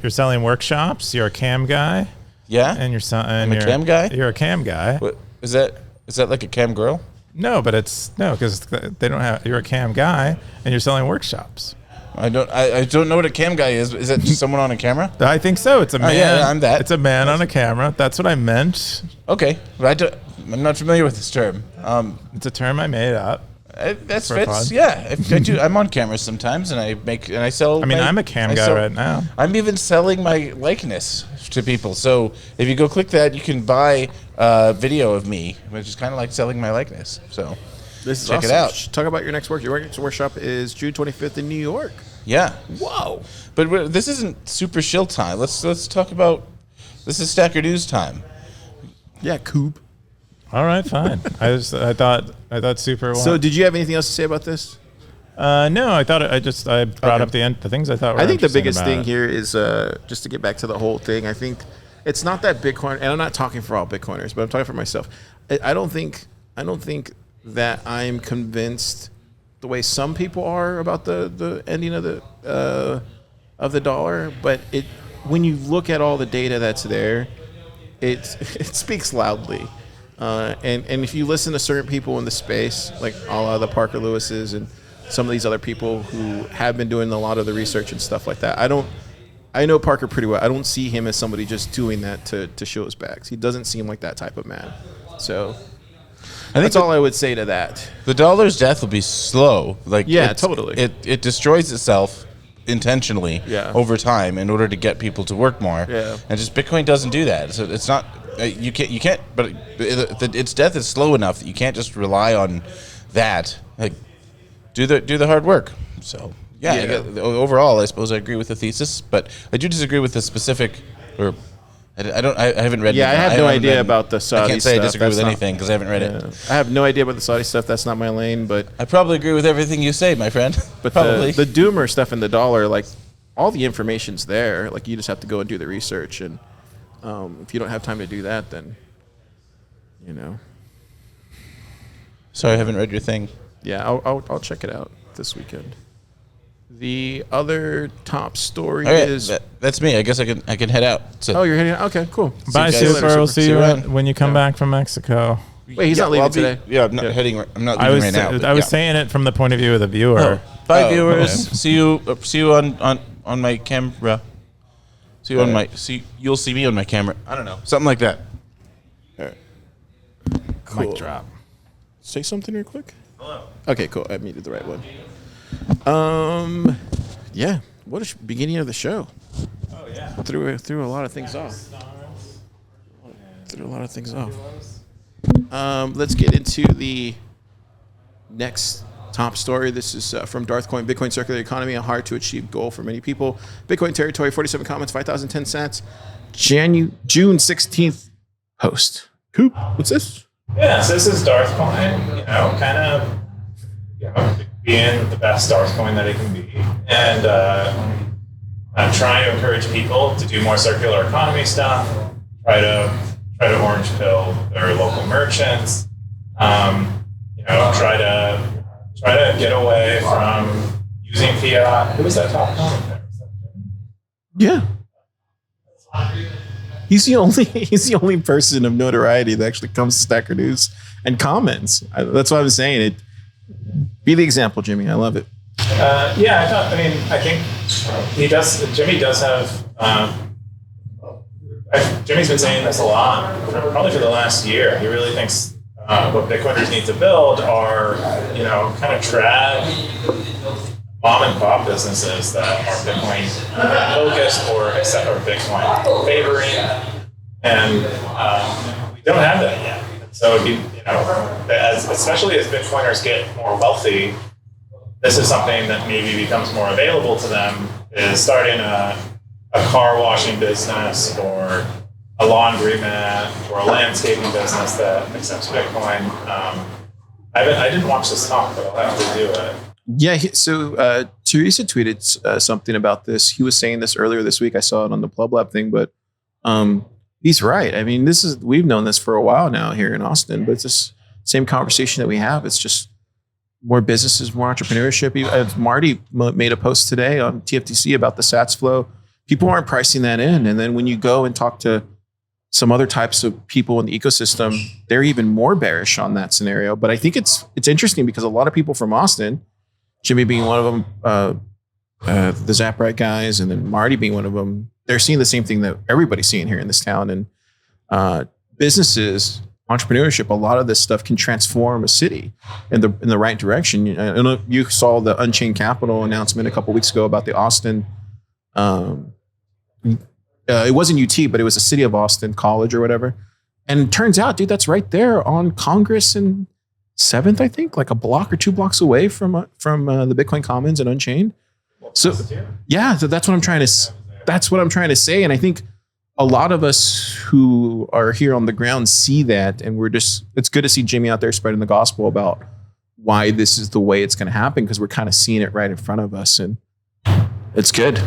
selling workshops. You're a cam guy. Yeah, and you're I'm a cam guy. You're a cam guy. What, is that like a cam girl? No, but because they don't have. You're a cam guy, and you're selling workshops. I don't know what a cam guy is. Is that just someone on a camera? I think so. It's a man. Yeah, I'm that. It's a man on a camera. That's what I meant. Okay, but I'm not familiar with this term. It's a term I made up. That's For fun. fits. Yeah, I do. I'm on camera sometimes, and I sell. I mean, I'm a cam guy right now. I'm even selling my likeness to people. So if you go click that, you can buy a video of me, which is kind of like selling my likeness. So This is check awesome. it out. Talk about your next work. Your next workshop is June 25th in New York. Yeah. Whoa. But this isn't super shill time. Let's talk about. This is Stacker News time. Yeah, Coop. All right, fine. I thought super. So, did you have anything else to say about this? No, I thought I brought up the things I thought were I think the interesting biggest about thing it. here is just to get back to the whole thing. I think it's not that Bitcoin, and I'm not talking for all Bitcoiners, but I'm talking for myself. I don't think that I'm convinced the way some people are about the ending of the dollar. But when you look at all the data that's there, it speaks loudly. And if you listen to certain people in the space, like a lot of the Parker Lewises and some of these other people who have been doing a lot of the research and stuff like that, I know Parker pretty well. I don't see him as somebody just doing that to show his bags. He doesn't seem like that type of man. So I think that's all I would say to that. The dollar's death will be slow. Totally. It destroys itself intentionally over time in order to get people to work more. Yeah. And just Bitcoin doesn't do that. So it's not you can't. But its death is slow enough that you can't just rely on that. Like do the hard work. So overall, I suppose I agree with the thesis, but I do disagree with the specific. Or I haven't read. Yeah, I have no idea about the Saudi stuff. I can't say I disagree with anything because I haven't read it. I have no idea about the Saudi stuff. That's not my lane. But I probably agree with everything you say, my friend. But probably the doomer stuff in the dollar, like all the information's there. Like you just have to go and do the research, and if you don't have time to do that, then Sorry, I haven't read your thing. Yeah, I'll check it out this weekend. The other top story is that's me. I guess I can head out. So. Oh, you're heading out? Okay, cool. Bye, Super. We'll see you around. when you come back from Mexico. Wait, he's not leaving today. Yeah, I'm not heading. I'm not leaving right now. I was saying it from the point of view of the viewer. Bye, viewers. Okay. See you on my camera. See you on my. You'll see me on my camera. I don't know, something like that. All right. Cool. Mic drop. Say something real quick. Hello. Okay, cool. I muted the right one. Yeah. What a beginning of the show. Oh yeah. Threw a lot of things off. Let's get into the next top story. This is from Darthcoin. Bitcoin circular economy, a hard to achieve goal for many people. Bitcoin territory, 47 comments, 5,010 cents. June 16th post. Coop, what's this? Yeah, so this is Darthcoin, kind of, being the best Darthcoin that it can be. And I'm trying to encourage people to do more circular economy stuff, try to orange pill their local merchants, try to get away from using fiat. Who was that top comment there? Yeah. He's the only person of notoriety that actually comes to Stacker News and comments. That's what I'm saying. Be the example, Jimmy. I love it. I think he does. Jimmy does have. Jimmy's been saying this a lot, probably for the last year. He really thinks what Bitcoiners need to build are, kind of trad mom and pop businesses that are Bitcoin focused or Bitcoin favoring, and we don't have that yet. So it'd be, especially as Bitcoiners get more wealthy, this is something that maybe becomes more available to them, is starting a car washing business or a laundromat or a landscaping business that accepts Bitcoin. I didn't watch this talk, but I'll have to do it. Yeah, so Teresa tweeted something about this. He was saying this earlier this week. I saw it on the PlebLab thing, but he's right. I mean, we've known this for a while now here in Austin, but it's this same conversation that we have. It's just more businesses, more entrepreneurship. Marty made a post today on TFTC about the Sats flow. People aren't pricing that in. And then when you go and talk to some other types of people in the ecosystem, they're even more bearish on that scenario. But I think it's interesting because a lot of people from Austin, Jimmy being one of them, the Zaprite guys, and then Marty being one of them, they're seeing the same thing that everybody's seeing here in this town. And businesses entrepreneurship, a lot of this stuff can transform a city in the right direction. I know you saw the Unchained Capital announcement a couple weeks ago about the Austin. It wasn't UT, but it was the City of Austin College or whatever. And it turns out, dude, that's right there on Congress and 7th, I think, like a block or 2 blocks away from the Bitcoin Commons and Unchained. So yeah, that's what I'm trying to say. And I think a lot of us who are here on the ground see that, and it's good to see Jimmy out there spreading the gospel about why this is the way it's going to happen, because we're kind of seeing it right in front of us, and it's good.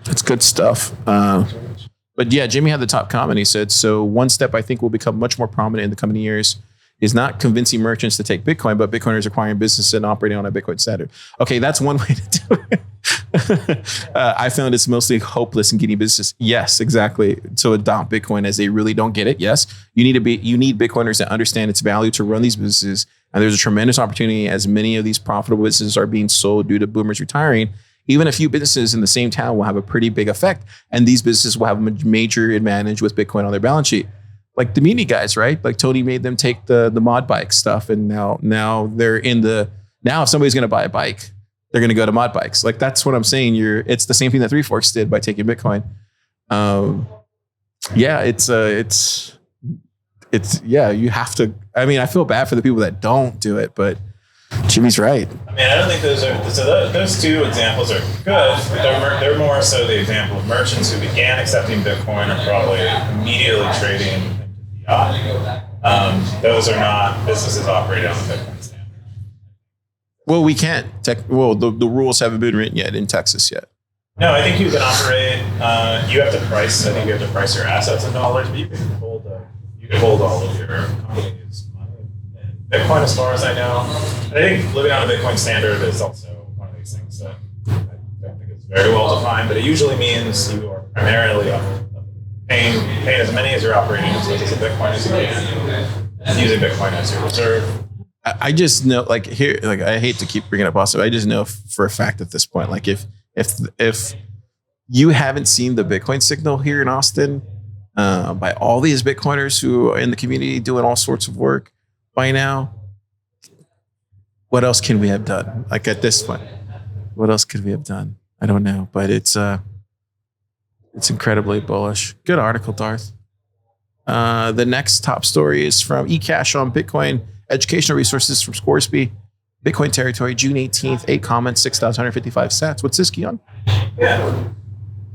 It's good stuff. But yeah, Jimmy had the top comment. He said, so one step I think will become much more prominent in the coming years is not convincing merchants to take Bitcoin, but Bitcoiners acquiring businesses and operating on a Bitcoin standard. Okay, that's one way to do it. I found it's mostly hopeless in getting business. Yes, exactly. So adopt Bitcoin as they really don't get it. Yes, you need Bitcoiners that understand its value to run these businesses. And there's a tremendous opportunity as many of these profitable businesses are being sold due to boomers retiring. Even a few businesses in the same town will have a pretty big effect. And these businesses will have a major advantage with Bitcoin on their balance sheet. Like the mini guys, right? Like Tony made them take the mod bike stuff. And now they're now if somebody's going to buy a bike, they're going to go to mod bikes. Like, that's what I'm saying. It's the same thing that Three Forks did by taking Bitcoin. Yeah, you have to, I mean, I feel bad for the people that don't do it, but Jimmy's right. I mean, I don't think those two examples are good. They're more so the example of merchants who began accepting Bitcoin are probably immediately trading fiat. Those are not businesses operating on the Bitcoin standard. Well, we can't. The rules haven't been written yet in Texas yet. No, I think you can operate. You have to price. I think you have to price your assets in dollars, but you can hold all of your company's money in Bitcoin, as far as I know. And I think living on a Bitcoin standard is also one of these things that I think is very well defined. But it usually means you are primarily paying as many as you're operating as a Bitcoin as you can, and using Bitcoin as your reserve. I just know, like, here, like, I hate to keep bringing up Austin. I just know for a fact at this point, like, if you haven't seen the Bitcoin signal here in Austin, by all these Bitcoiners who are in the community doing all sorts of work by now, what else can we have done? Like, at this point, what else could we have done? I don't know, but it's incredibly bullish. Good article, Darth. The next top story is from Ecash on Bitcoin. Educational resources from Scoresby. Bitcoin territory, June 18th. 8 comments, 6,155 sats. What's this, Keyan? Yeah.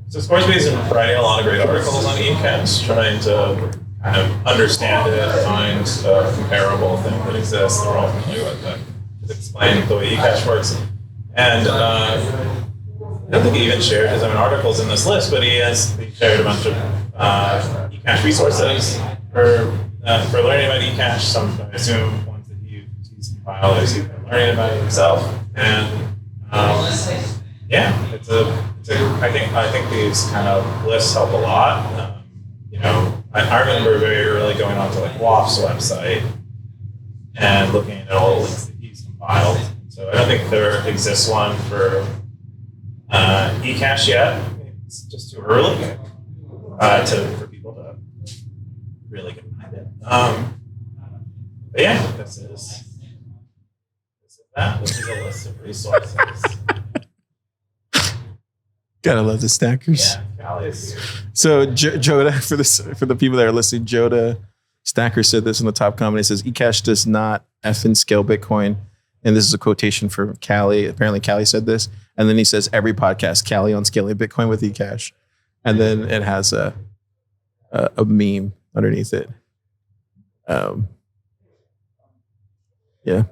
So Scoresby is writing a lot of great articles on Ecash, trying to kind of understand it, find a comparable thing that exists that we're all familiar with, that explain the way Ecash works. And I don't think he even shared his own articles in this list, but he shared a bunch of Ecash resources for learning about Ecash. Some, I assume, ones that he's compiled as he's been learning about it himself. And yeah, I think these kind of lists help a lot. I remember very early going onto like WAF's website and looking at all the links that he's compiled. So I don't think there exists one for Ecash yet. It's just too early for people to really get behind it. But yeah, this is a list of resources. Gotta love the stackers. Yeah, Calle's. So Joda, for the people that are listening, Joda Stacker said this in the top comment. He says, Ecash does not effing scale Bitcoin. And this is a quotation from Calle. Apparently Calle said this. And then he says, every podcast, Calle on scaling Bitcoin with Ecash. And then it has a meme underneath it. Yeah.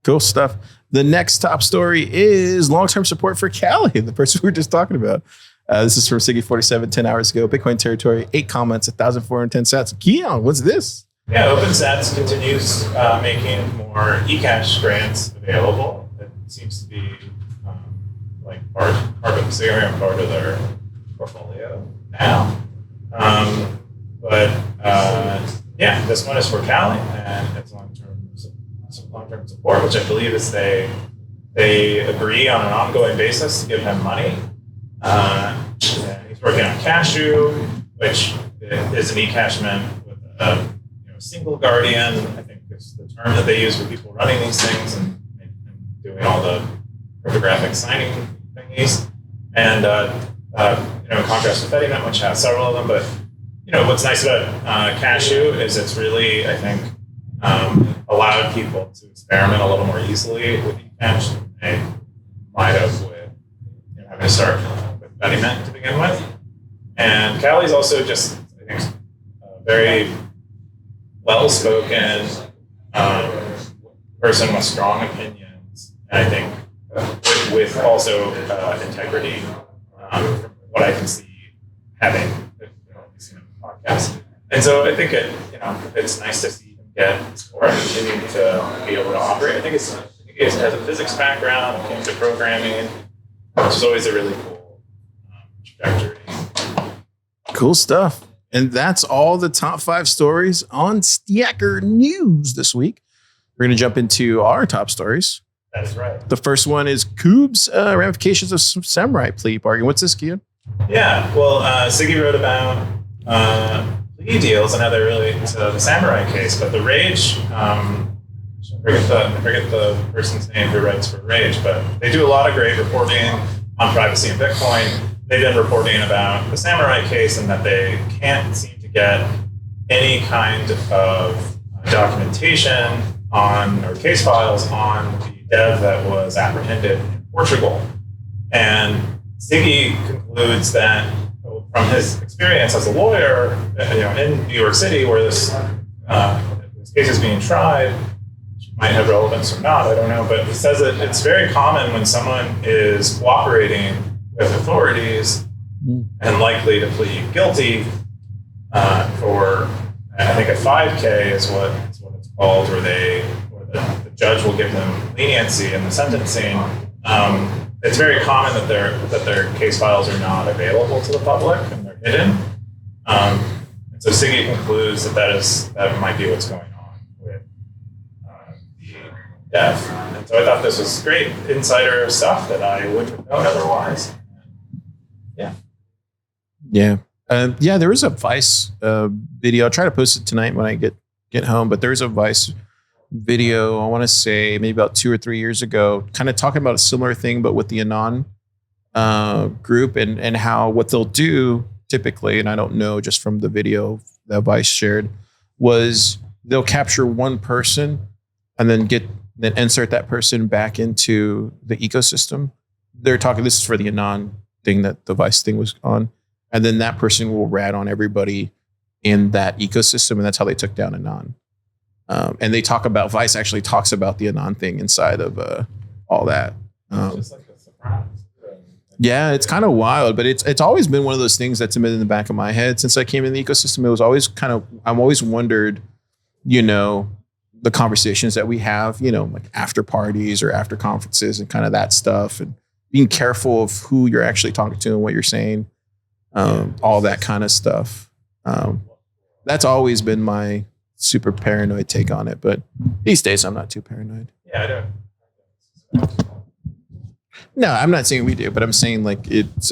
Cool stuff. The next top story is long-term support for Calle, the person we were just talking about. This is from Siggy47 10 hours ago. Bitcoin territory, 8 comments, 1,410 sats. Keyan, what's this? Yeah, OpenSats continues making more Ecash grants available. It seems to be like part of Ethereum, part of their portfolio now. Yeah, this one is for Calle, and it's long-term support, which I believe is they agree on an ongoing basis to give him money. He's working on Cashew, which is an Ecash mint with a single guardian, I think is the term that they use for people running these things and doing all the cryptographic signing thingies. And in contrast to Fedinet, which has several of them, but what's nice about Cashew is it's really, I think, allowed people to experiment a little more easily with Ecash than they might have with having to start with Fedinet to begin with. And Calle is also just, I think, a very well-spoken person with strong opinions, and I think with also integrity, from what I can see having seen on the podcast. And so I think it's nice to see him get or continue to be able to operate. I think he has a physics background, came to programming, which is always a really cool trajectory. Cool stuff. And that's all the top 5 stories on Stacker News this week. We're going to jump into our top stories. That is right. The first one is Koob's Ramifications of Samourai plea bargain. What's this, Keyan? Yeah, well, Siggy wrote about plea deals and how they're related to the Samourai case, but the Rage, I forget the person's name who writes for Rage, but they do a lot of great reporting on privacy and Bitcoin. They've been reporting about the Samourai case and that they can't seem to get any kind of documentation on or case files on the dev that was apprehended in Portugal. And Siggy concludes that from his experience as a lawyer, in New York City, where this case is being tried, which might have relevance or not, I don't know, but he says that it's very common when someone is cooperating with authorities and likely to plead guilty for, I think a 5K is what it's called, where the judge will give them leniency in the sentencing. It's very common that their case files are not available to the public and they're hidden. And so Siggy concludes that might be what's going on with the death. And so I thought this was great insider stuff that I wouldn't have known otherwise. Yeah. There is a Vice video. I'll try to post it tonight when I get home, but there's a Vice video, I want to say maybe about 2 or 3 years ago, kind of talking about a similar thing, but with the Anon group and how what they'll do typically, and I don't know just from the video that Vice shared, was they'll capture one person and then insert that person back into the ecosystem. They're talking, this is for the Anon thing that the Vice thing was on. And then that person will rat on everybody in that ecosystem. And that's how they took down Anon. And they talk about, Vice actually talks about the Anon thing inside of all that. Just like a surprise. Yeah, it's kind of wild, but it's always been one of those things that's been in the back of my head since I came in the ecosystem. It was always I've always wondered, the conversations that we have, like after parties or after conferences and kind of that stuff, and being careful of who you're actually talking to and what you're saying, all that kind of stuff. That's always been my super paranoid take on it, but these days I'm not too paranoid. Yeah, I don't. No, I'm not saying we do, but I'm saying like it's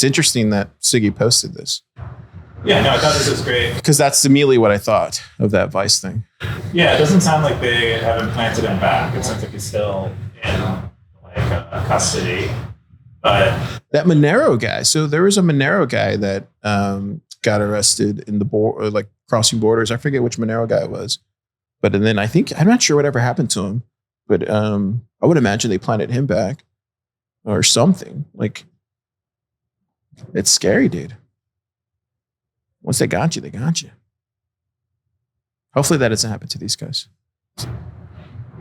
interesting that Siggy posted this. Yeah, no, I thought this was great. Because that's immediately what I thought of that Vice thing. Yeah, it doesn't sound like they have implanted him back. It sounds like he's still in custody. But that Monero guy. So there was a Monero guy that got arrested in the crossing borders. I forget which Monero guy it was, but and then I'm not sure whatever happened to him. But I would imagine they planted him back or something. Like, it's scary, dude. Once they got you, they got you. Hopefully that doesn't happen to these guys.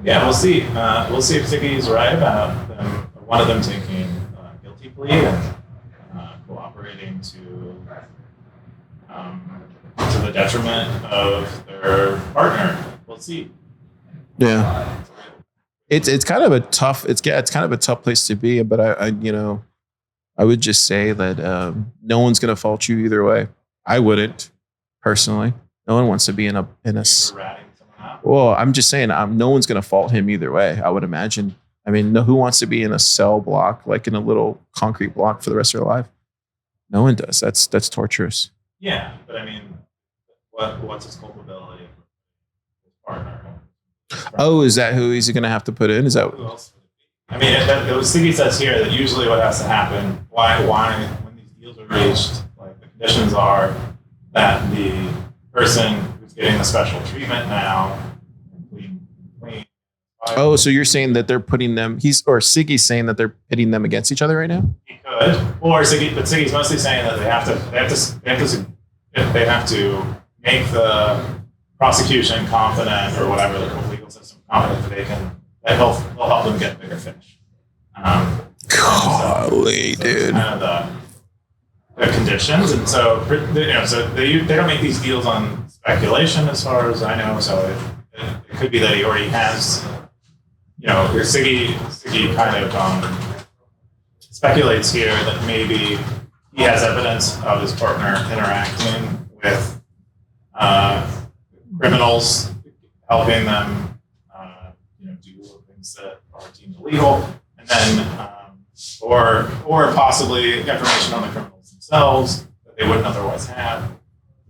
Yeah, we'll see. We'll see if Siggy's right about one of them taking a guilty plea and cooperating to the detriment of their partner. We'll see. Yeah. It's kind of a tough place to be, but I would just say that no one's going to fault you either way. I wouldn't personally. No one wants to be in a. Well, I'm just saying, no one's going to fault him either way. I would imagine. I mean, who wants to be in a cell block, like in a little concrete block for the rest of their life? No one does. That's torturous. Yeah, but I mean, what's his culpability? Oh, is that who he's going to have to put in? Is that? Who else? I mean, Siggy says here that usually what has to happen, why when these deals are reached, like the conditions are that the person who's getting the special treatment now, clean. Oh, so you're saying that they're putting them? Siggy's saying that they're pitting them against each other right now? He could, but Siggy's mostly saying that they have to make the prosecution confident or whatever the legal system confident that he'll help them get a bigger fish. Golly, dude. Kind of the conditions, and so they don't make these deals on speculation, as far as I know. So it could be that he already has, Siggy kind of speculates here that maybe he has evidence of his partner interacting with criminals, helping them, do things that are deemed illegal, and then, or possibly information on the criminals themselves that they wouldn't otherwise have.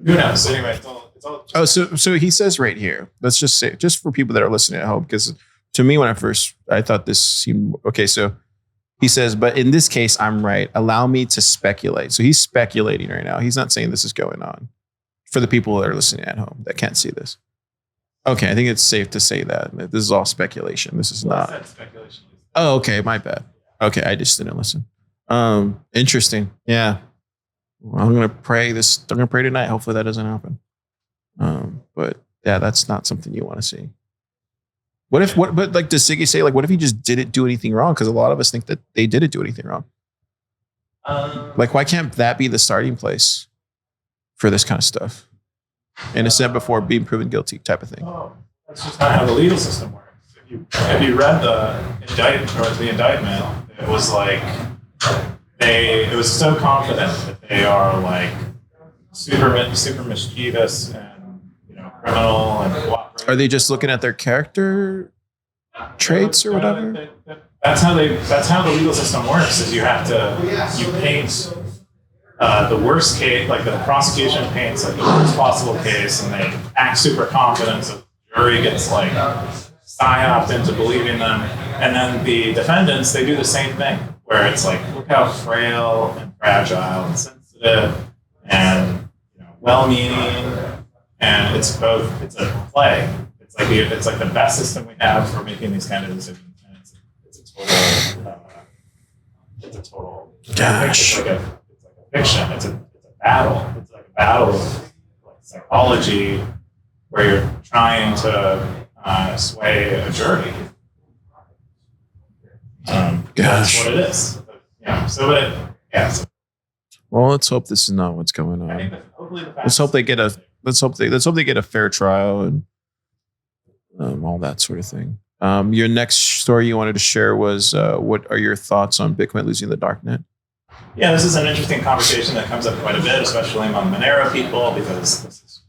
Who knows? So anyway, it's all. Oh, so he says right here. Let's just say, just for people that are listening at home, because to me, when I thought this seemed okay. So he says, but in this case, I'm right. Allow me to speculate. So he's speculating right now. He's not saying this is going on. For the people that are listening at home that can't see this. Okay, I think it's safe to say that. This is all speculation. This is not. Speculation. Oh, okay, my bad. Okay, I just didn't listen. Interesting. Yeah. Well, I'm gonna pray tonight. Hopefully that doesn't happen. But yeah, that's not something you want to see. But does Siggy say, what if he just didn't do anything wrong? Because a lot of us think that they didn't do anything wrong. Why can't that be the starting place for this kind of stuff? Innocent before being proven guilty type of thing. Oh, that's just not how the legal system works. If you read the indictment, it was like it was so confident that they are super mischievous and criminal and cooperative. Are they just looking at their character traits or whatever? That's how the legal system works. Is you paint the worst case, the prosecution paints the worst possible case, and they act super confident. So the jury gets psyoped into believing them, and then the defendants, they do the same thing, where it's look how frail and fragile and sensitive and well-meaning, and it's a play. It's like the best system we have for making these kind of decisions, and it's a total. Gosh. It's like a fiction. It's a battle. It's like a battle of psychology where you're trying to sway a jury. That's what it is. Well, let's hope this is not what's going on. I think Let's hope they get a fair trial and all that sort of thing. Your next story you wanted to share was what are your thoughts on Bitcoin losing the Darknet? Yeah, this is an interesting conversation that comes up quite a bit, especially among Monero people, because this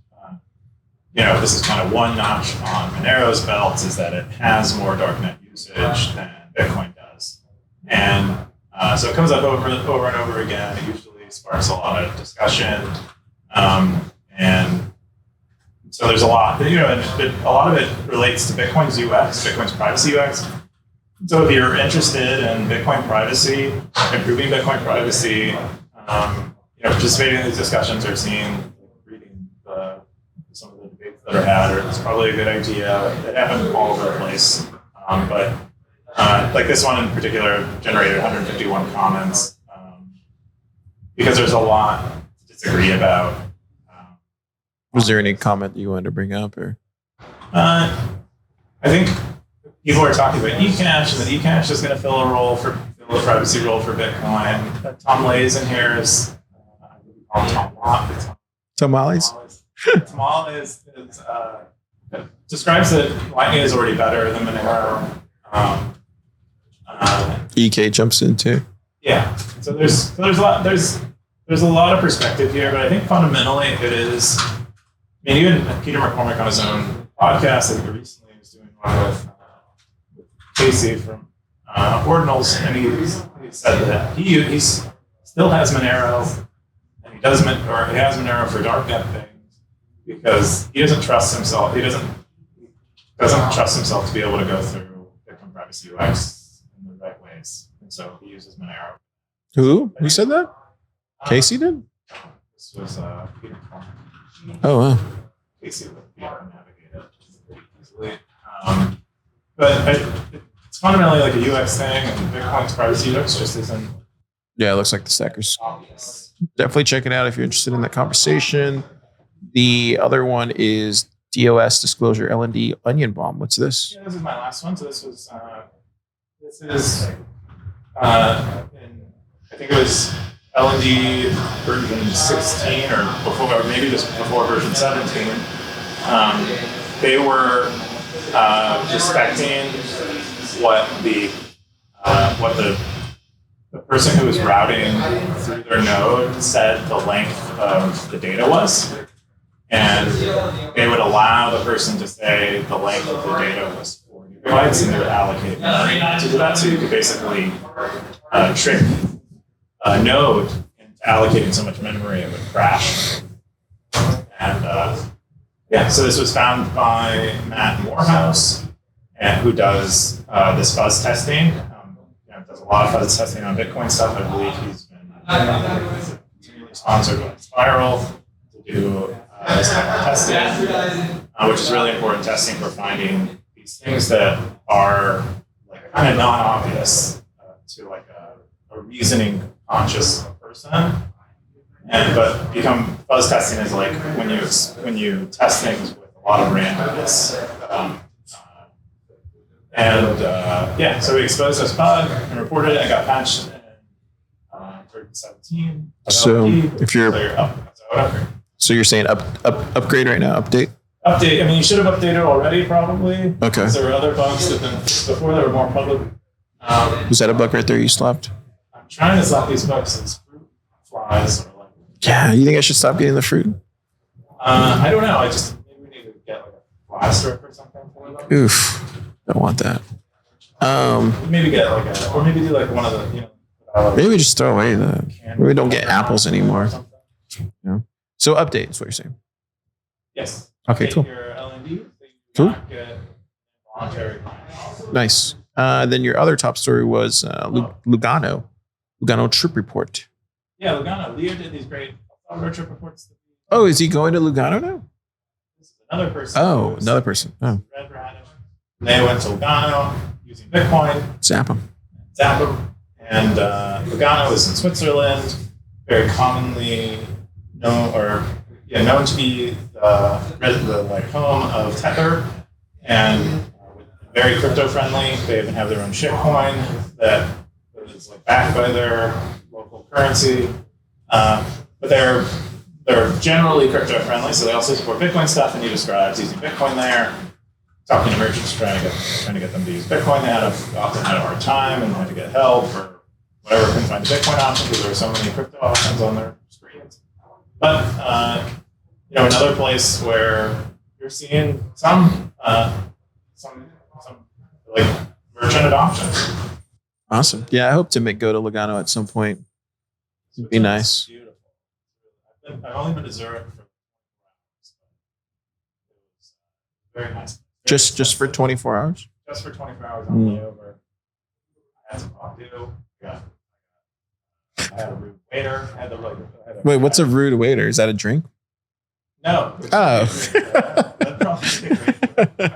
is kind of one notch on Monero's belt, is that it has more Darknet usage than Bitcoin does. And so it comes up over and over again. It usually sparks a lot of discussion. And so there's a lot, and a lot of it relates to Bitcoin's UX, Bitcoin's privacy UX. So if you're interested in Bitcoin privacy, improving Bitcoin privacy, participating in these discussions or reading some of the debates that are had, it's probably a good idea. It happened all over the place. But this one in particular generated 151 comments because there's a lot to disagree about. Was there any comment you wanted to bring up? Or I think people are talking about Ecash, and that Ecash is going to fill a privacy role for Bitcoin. Tom Lay's in here is Tamales? Tamales describes that Lightning is already better than Monero. EK jumps in too. Yeah. So there's a lot of perspective here, but I think fundamentally it is. I mean, even Peter McCormick on his own podcast that he recently was doing one with Casey from Ordinals, and he said that he still has Monero, and he has Monero for Darknet things because he doesn't trust himself. doesn't trust himself to be able to go through Bitcoin privacy UX in the right ways, and so he uses Monero. Who said that? Casey did. This was Peter. Oh wow. Casey would be able to navigate it pretty easily. But it's fundamentally like a UX thing, and Bitcoin's privacy UX just isn't. Yeah, it looks like the stackers. Obvious. Definitely check it out if you're interested in that conversation. The other one is DOS Disclosure LND Onion Bomb. What's this? Yeah, this is my last one. So this is I think it was LND version 16 or before, or maybe just before version 17. They were respecting what the person who was routing through their node said the length of the data was. And they would allow the person to say the length of the data was 4 gigabytes, and they would allocate memory to do that. So you could basically trick a node into allocating so much memory it would crash. And so this was found by Matt Morehouse, and who does this fuzz testing. Does a lot of fuzz testing on Bitcoin stuff. I believe he's been continually sponsored by Spiral to do this type of testing, which is really important testing for finding these things that are like kind of non-obvious to like a reasoning conscious person. But become fuzz testing is like when you test things with a lot of randomness. So we exposed this bug and reported it and got patched in 2017. So if you're So you're saying upgrade right now, update? Update. I mean, you should have updated already, probably. Okay. There were other bugs that been before that were more public. Was that a bug right there you slapped? I'm trying to stop these bugs. These fruit flies. Or like, yeah, you think I should stop getting the fruit? I don't know. Maybe we need to get like a fly strip or something for them. Oof, don't want that. Maybe get like or maybe do like one of the maybe just throw away the. Maybe we don't get apples anymore. Yeah. So update is what you're saying. Yes. Okay, cool. Your LND, cool. Voluntary. Nice. Then your other top story was Lugano trip report. Yeah, Lugano. Leo did these great trip reports. Oh, is he going to Lugano now? This is another person. Oh, another person. Oh. Red Radish. They went to Lugano using Bitcoin. Zap him. And Lugano is in Switzerland, very commonly known to be the home of Tether, and very crypto friendly. They even have their own shitcoin that is like backed by their local currency. But they're generally crypto friendly, so they also support Bitcoin stuff. And he describes using Bitcoin there, talking to merchants, trying to get them to use Bitcoin. They often had a hard time and had to get help or whatever, couldn't find a Bitcoin option because there were so many crypto options on their screens. But another place where you're seeing some like merchant adoption. Awesome. Yeah, I hope to go to Lugano at some point. It'd be nice. Beautiful. I've only been to Zurich for 4 hours. Very nice. Just for 24 hours? Just for 24 hours on the way over. I had some coffee. I had a rude waiter. Wait, what's a rude waiter? Is that a drink? No. Oh. I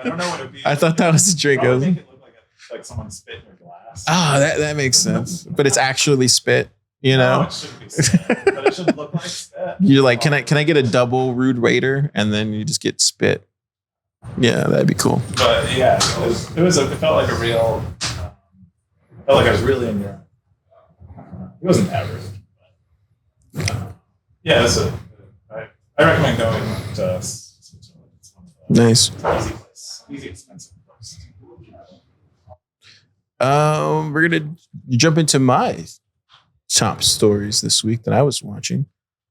don't know what it would be. I thought that was a drink. I think it looked like someone spit in your glass. Ah, that makes sense. But it's actually spit, No, it shouldn't be spit, but it should look like spit. You're like, can I get a double rude waiter? And then you just get spit. Yeah, that'd be cool. But yeah, it felt like a real, felt like I was really in Europe. It wasn't that rude. But, yeah, I recommend going to Switzerland. Nice. Easy place. Easy, expensive place. We're gonna jump into my top stories this week that I was watching.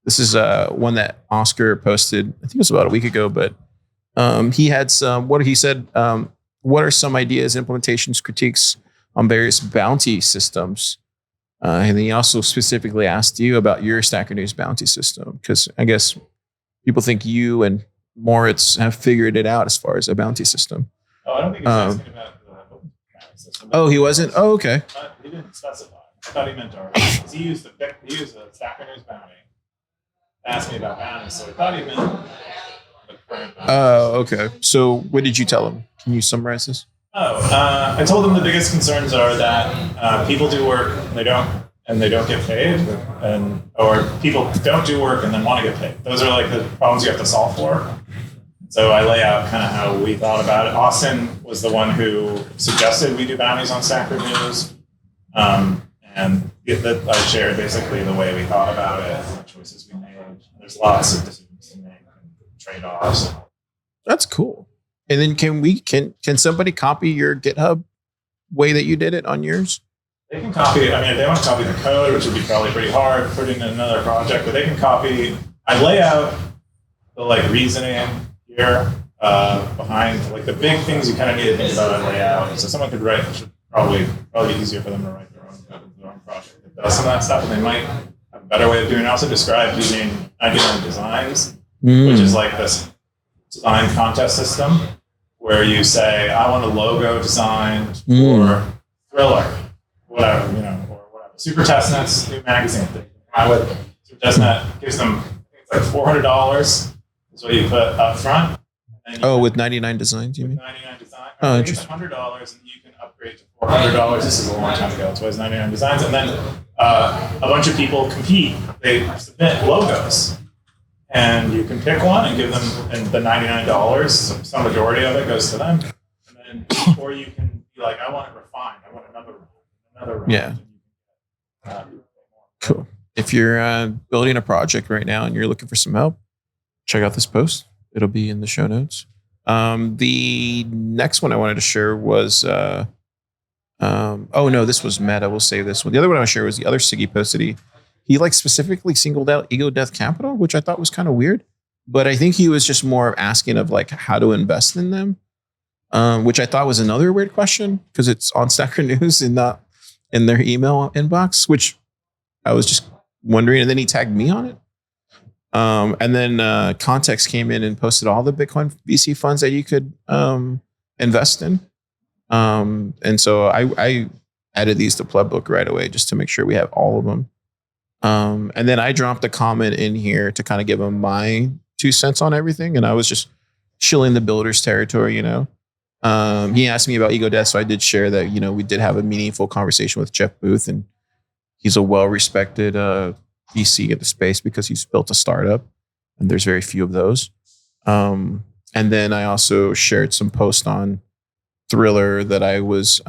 This is one that Oscar posted, I think it was about a week ago, but he had he said, what are some ideas, implementations, critiques on various bounty systems? And then he also specifically asked you about your Stacker News bounty system, because I guess people think you and Moritz have figured it out as far as a bounty system. Oh, I don't think he was asking about the open system. Oh, he wasn't? Oh, okay. He didn't specify. I thought he meant Darknet. He used a Stacker News bounty. Asked me about bounties, so I thought he meant the current bounty. Oh, okay. So what did you tell him? Can you summarize this? I told him the biggest concerns are that people do work and they don't get paid, or people don't do work and then want to get paid. Those are like the problems you have to solve for. So I lay out kind of how we thought about it. Austin was the one who suggested we do bounties on Stacker News. And I shared basically the way we thought about it, the choices we made. There's lots of decisions to make, and trade-offs. That's cool. And then can somebody copy your GitHub way that you did it on yours? They can copy. I mean, if they want to copy the code, which would be probably pretty hard, put it in another project, but they can copy. I lay out the reasoning here behind the big things you kind of need to think about. I lay out, so someone could write. It should probably be easier for them to write their own project that does some of that stuff, and they might have a better way of doing it. I also described using 99 Designs, which is like this design contest system where you say, I want a logo designed for Thriller, whatever, or whatever. Super Testnet's new magazine thing. Super Testnet gives them, I think it's like $400 is what you put up front. With 99 Designs, you mean? 99 Designs. Oh, it's $100 and you can upgrade to $400. This is a long time ago. It's always 99 Designs. And then a bunch of people compete. They submit logos. And you can pick one and give them the $99. Some majority of it goes to them. And then, or you can be like, I want it refined. I want another round. Yeah. Cool. If you're building a project right now and you're looking for some help, check out this post. It'll be in the show notes. The next one I wanted to share was, this was Meta. We'll save this one. The other one I want to share was the other Siggy posted. He specifically singled out Ego Death Capital, which I thought was kind of weird, but I think he was just more asking of how to invest in them, which I thought was another weird question because it's on Stacker News and not in their email inbox, which I was just wondering. And then he tagged me on it. And then Context came in and posted all the Bitcoin VC funds that you could invest in. And so I added these to Plebbook right away just to make sure we have all of them. And then I dropped a comment in here to kind of give him my 2 cents on everything. And I was just chilling the builder's territory, He asked me about Ego Death. So I did share that, we did have a meaningful conversation with Jeff Booth, and he's a well-respected VC in the space because he's built a startup, and there's very few of those. And then I also shared some posts on Thriller that I was,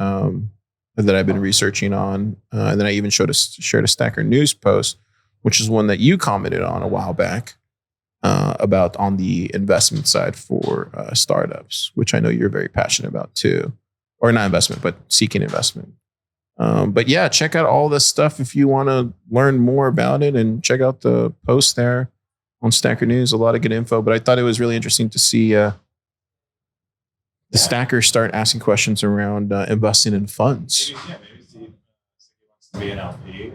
that I've been researching on. And then I even shared a Stacker News post, which is one that you commented on a while back about on the investment side for startups, which I know you're very passionate about too, or not investment, but seeking investment. But yeah, check out all this stuff if you want to learn more about it, and check out the post there on Stacker News. A lot of good info, but I thought it was really interesting to see the stackers start asking questions around investing in funds. Maybe Siggy wants to be an LP.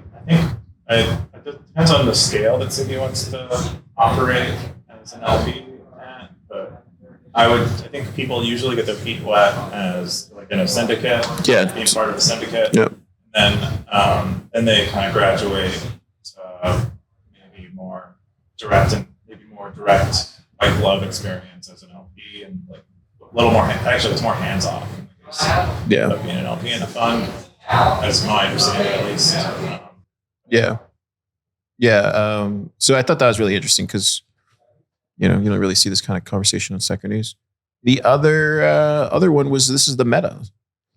I think it depends on the scale that Siggy wants to operate as an LP at, but I think people usually get their feet wet as in a syndicate, being part of a syndicate. Yep. Then they kind of graduate to maybe more direct white glove experience as an LP, and a little more. Actually, it's more hands off. Yeah. Of being an LP in a fund, that's my understanding at least. Yeah. So I thought that was really interesting because you don't really see this kind of conversation on Stacker News. The other one was, this is the meta.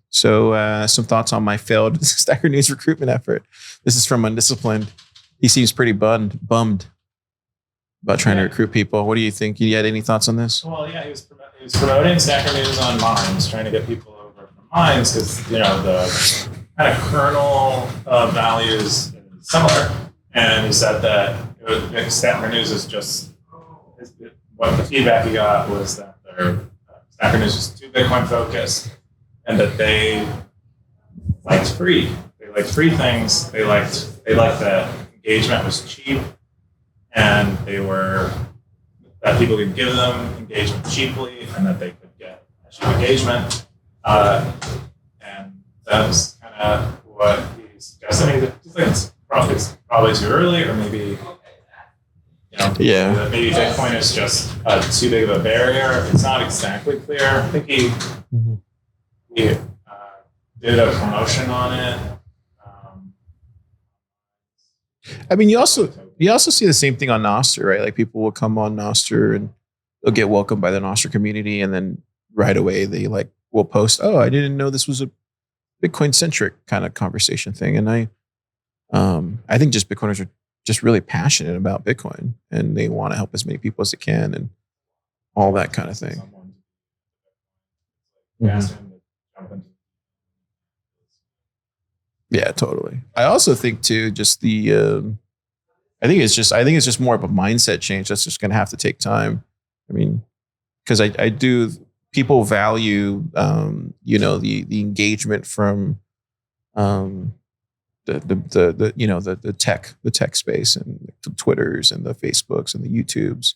So some thoughts on my failed Stacker News recruitment effort. This is from Undisciplined. He seems pretty bummed about trying to recruit people. What do you think? You had any thoughts on this? Well, yeah, he was promoting Stacker News on Minds, trying to get people over from Minds because the kind of kernel of values is similar. And he said that Stacker News is just, what the feedback he got was that their Stacker News was too Bitcoin focused, and that they liked free. They liked free things. They liked that engagement was cheap, and that people could give them engagement cheaply, and that they could get engagement, and that was kind of what he suggested. He's like, it's probably too early, or maybe, maybe Bitcoin is just too big of a barrier. It's not exactly clear. I think he did a promotion on it. I mean, you also see the same thing on Nostr, right? Like people will come on Nostr and they'll get welcomed by the Nostr community, and then right away they will post, "Oh, I didn't know this was a Bitcoin centric kind of conversation thing." And I think just Bitcoiners are just really passionate about Bitcoin, and they want to help as many people as they can, and all that kind of thing. Yeah, totally. I also think too, just I think it's just more of a mindset change that's just going to have to take time. I mean, because I do, people value, the engagement from, the tech space, and the Twitters and the Facebooks and the YouTubes.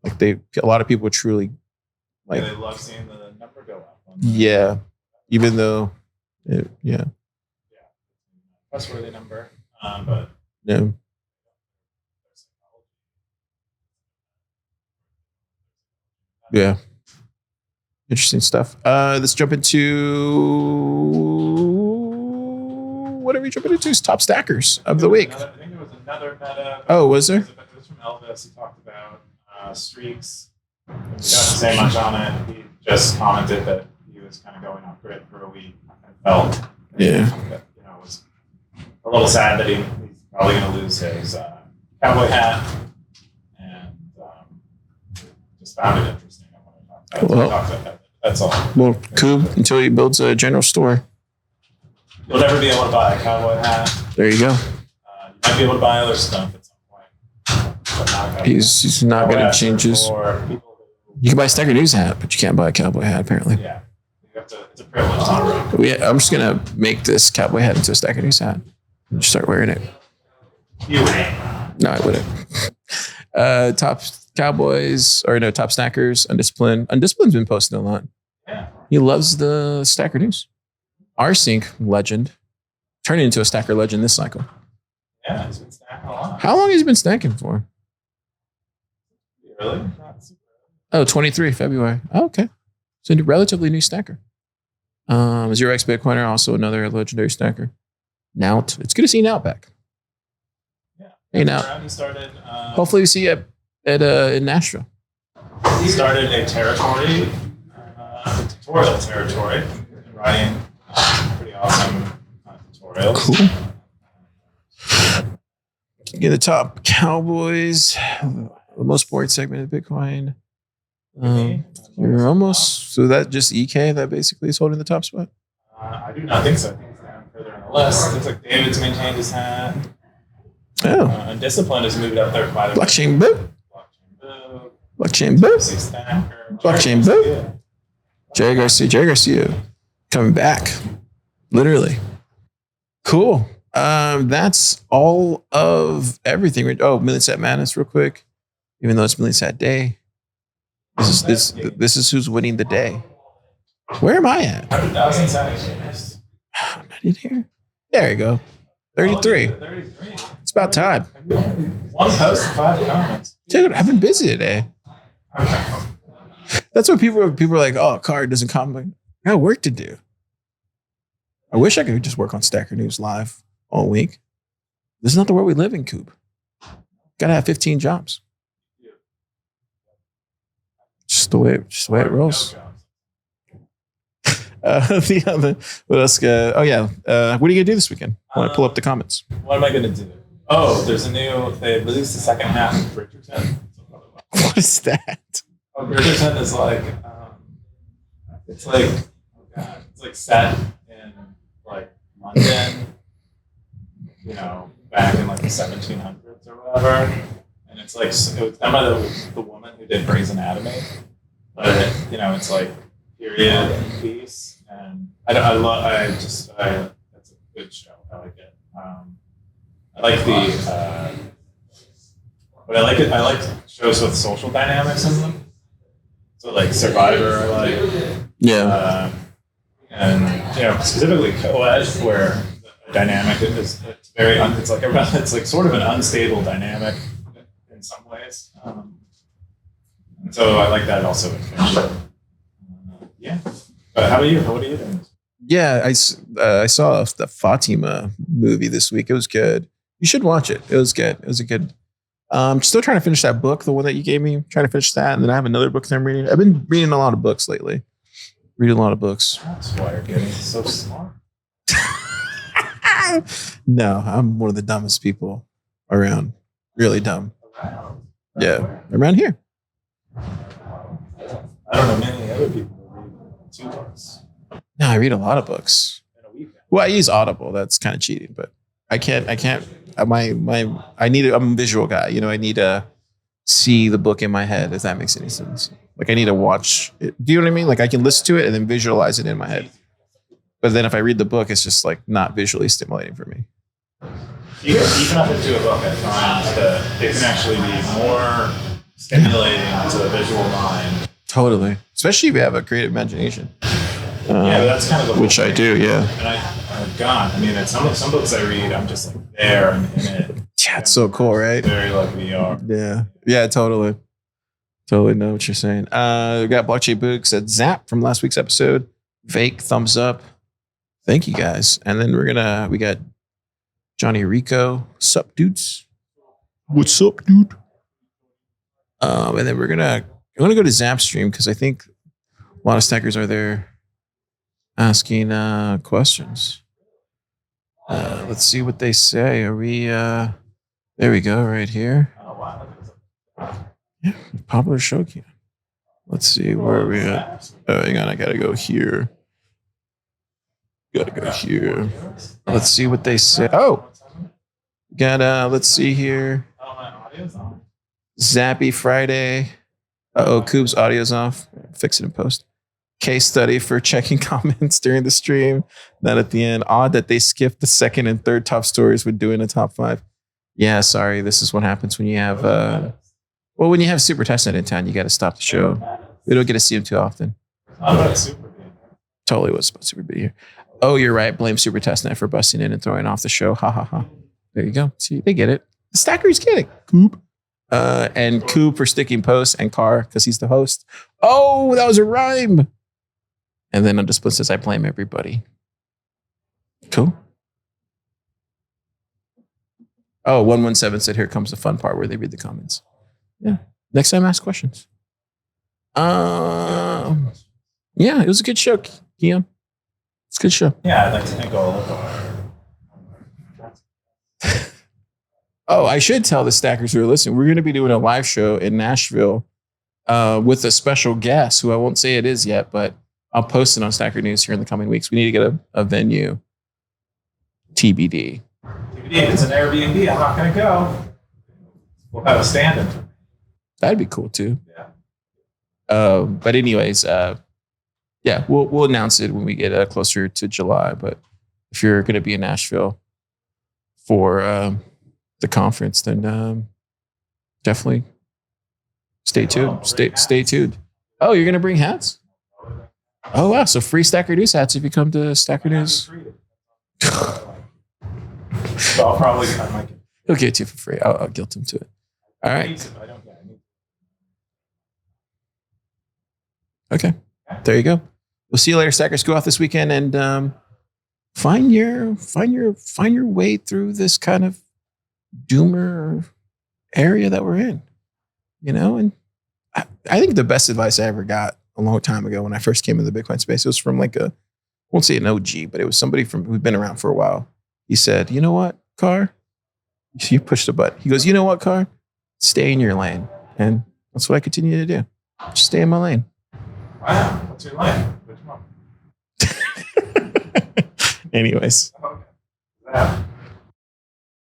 Like a lot of people truly like. They love seeing the number go up. Yeah, even though, trustworthy number, but yeah. Yeah. Interesting stuff. Let's jump into whatever we jumping into. Top stackers of the week. I think there was another meta. Oh, was there? It was from Elvis. He talked about streaks. He didn't say much on it. He just commented that he was kind of going off grid for a week and felt that, it was a little sad that he's probably going to lose his cowboy hat, and just found it interesting. That's all. Well, Coob, until he builds a general store. You'll never be able to buy a cowboy hat. There you go. You might be able to buy other stuff at some point. But not he's not going to change his. You can buy a Stacker News hat, but you can't buy a cowboy hat, apparently. Yeah. It's a privilege, Tom. Yeah, I'm just going to make this cowboy hat into a Stacker News hat and just start wearing it. You would. No, I wouldn't. Top stackers, Undisciplined. Undisciplined's been posting a lot. Yeah. He loves the Stacker News. Rsync legend. Turning into a stacker legend this cycle. Yeah, he's been stacking a lot. How long has he been stacking for? Really? Oh, 23 February. Oh, okay. So a relatively new stacker. 0x Bitcoiner, also another legendary stacker. Nout. It's good to see Nout back. Yeah. Hey, Nout. He started. Hopefully we see you in Nashville. He started a territory, tutorial territory, writing pretty awesome tutorials. Cool. Get the top Cowboys, the most boring segment of Bitcoin. You're almost, so that just EK that basically is holding the top spot? I do not think so. I think it's down further on the list. Looks like David's maintained his hat. Oh. Undisciplined has moved up there quite a bit. Blockchain boot. Blockchain boot. Blockchain boot. Jerry Garcia coming back. Literally. Cool. That's all of everything. Million Sat Madness real quick. Even though it's Million Sat Day. This is who's winning the day. Where am I at? 100,000 sats. I'm not in here. There you go. 33. It's about time. One post, 5 comments. Dude, I've been busy today. That's what people are like, oh, Car doesn't comment. I got work to do. I wish I could just work on Stacker News live all week. This is not the world we live in, Coop. Gotta have 15 jobs. Just the way it rolls. What else? What are you gonna do this weekend? I want to pull up the comments. What am I gonna do? Oh, they released the second half of Bridgerton. What is that? Bridgerton is like, it's like set in like London, back in like the 1700s or whatever. And it's like, it was done by the woman who did Grey's Anatomy. But, it's like period piece. And it's a good show. I like it. I like shows with social dynamics in them. So like Survivor, Yeah. And specifically co-ed, where the dynamic is it's very it's like sort of an unstable dynamic in some ways. And so I like that also in fiction. Yeah. But how about you? What are you doing? Yeah, I saw the Fatima movie this week. It was good. You should watch it. It was good. It was a good. Still trying to finish that book, the one that you gave me. Trying to finish that, and then I have another book that I'm reading. I've been reading a lot of books lately. Reading a lot of books. That's why you're getting so smart. No, I'm one of the dumbest people around. Really dumb. Yeah, around here. I don't know many other people who read 2 books No, I read a lot of books. in a weekend. Well, I use Audible. That's kind of cheating, but I can't. I'm a visual guy. I need to see the book in my head, if that makes any sense. Like I need to watch it. Do you know what I mean? Like I can listen to it and then visualize it in my head. But then if I read the book, it's just like not visually stimulating for me. You can up into a book at times that it can actually be more stimulating to the visual mind. Totally. Especially if you have a creative imagination. Yeah, but that's kind of which I do, yeah. And I've gone. I mean, some books I read, I'm just like there and in it. Yeah, it's so cool, right? Very like VR. Yeah. Yeah, totally. Totally know what you're saying. We got Blockchain Books at Zap from last week's episode. Fake thumbs up. Thank you guys. And then we got Johnny Rico. Sup, dudes? What's up, dude? And then I'm gonna go to Zap stream because I think a lot of stackers are there asking questions. Let's see what they say. Are we there we go, right here. Yeah, popular show key. Let's see, where are we at? Oh, hang on, I gotta go here. Let's see what they say. Oh, got let's see here. Zappy Friday. Coop's audio's off. Fix it in post. Case study for checking comments during the stream. Not at the end. Odd that they skipped the second and third top stories when doing a top 5. Yeah, sorry. This is what happens when you have when you have Super Testnet in town, you got to stop the show. We don't get to see him too often. Totally was about Super B here. Oh, you're right. Blame Super Testnet for busting in and throwing off the show. Ha ha ha. There you go. See, they get it. The stackers get it. Coop. And Coop for sticking posts, and Car because he's the host. Oh, that was a rhyme. And then Undisciplined says, I blame everybody. Cool. Oh, 117 said, here comes the fun part where they read the comments. Yeah. Next time, ask questions. Yeah, it was a good show, Keyan. It's a good show. Yeah, I'd like to thank all of them. Oh, I should tell the stackers who are listening, we're going to be doing a live show in Nashville with a special guest who I won't say it is yet, but I'll post it on Stacker News here in the coming weeks. We need to get a venue. TBD. It's an Airbnb. I'm not going to go. We'll have a stand-in. That'd be cool too. Yeah. But anyways, yeah, we'll announce it when we get closer to July. But if you're going to be in Nashville for the conference, then definitely stay tuned. Stay tuned. Oh, you're going to bring hats? Oh, wow. So free Stacker News hats if you come to Stacker News. So I'll probably, He'll get it to you for free. I'll guilt him to it. All right. Okay. There you go. We'll see you later, stackers. Go out this weekend and find your way through this kind of doomer area that we're in. And I think the best advice I ever got a long time ago when I first came into the Bitcoin space, it was from I won't say an OG, but it was somebody who'd been around for a while. He said, you know what, Car? You push the button. He goes, you know what, Car? Stay in your lane. And that's what I continue to do. Just stay in my lane. Wow. What's your lane? Which one? Anyways. Okay.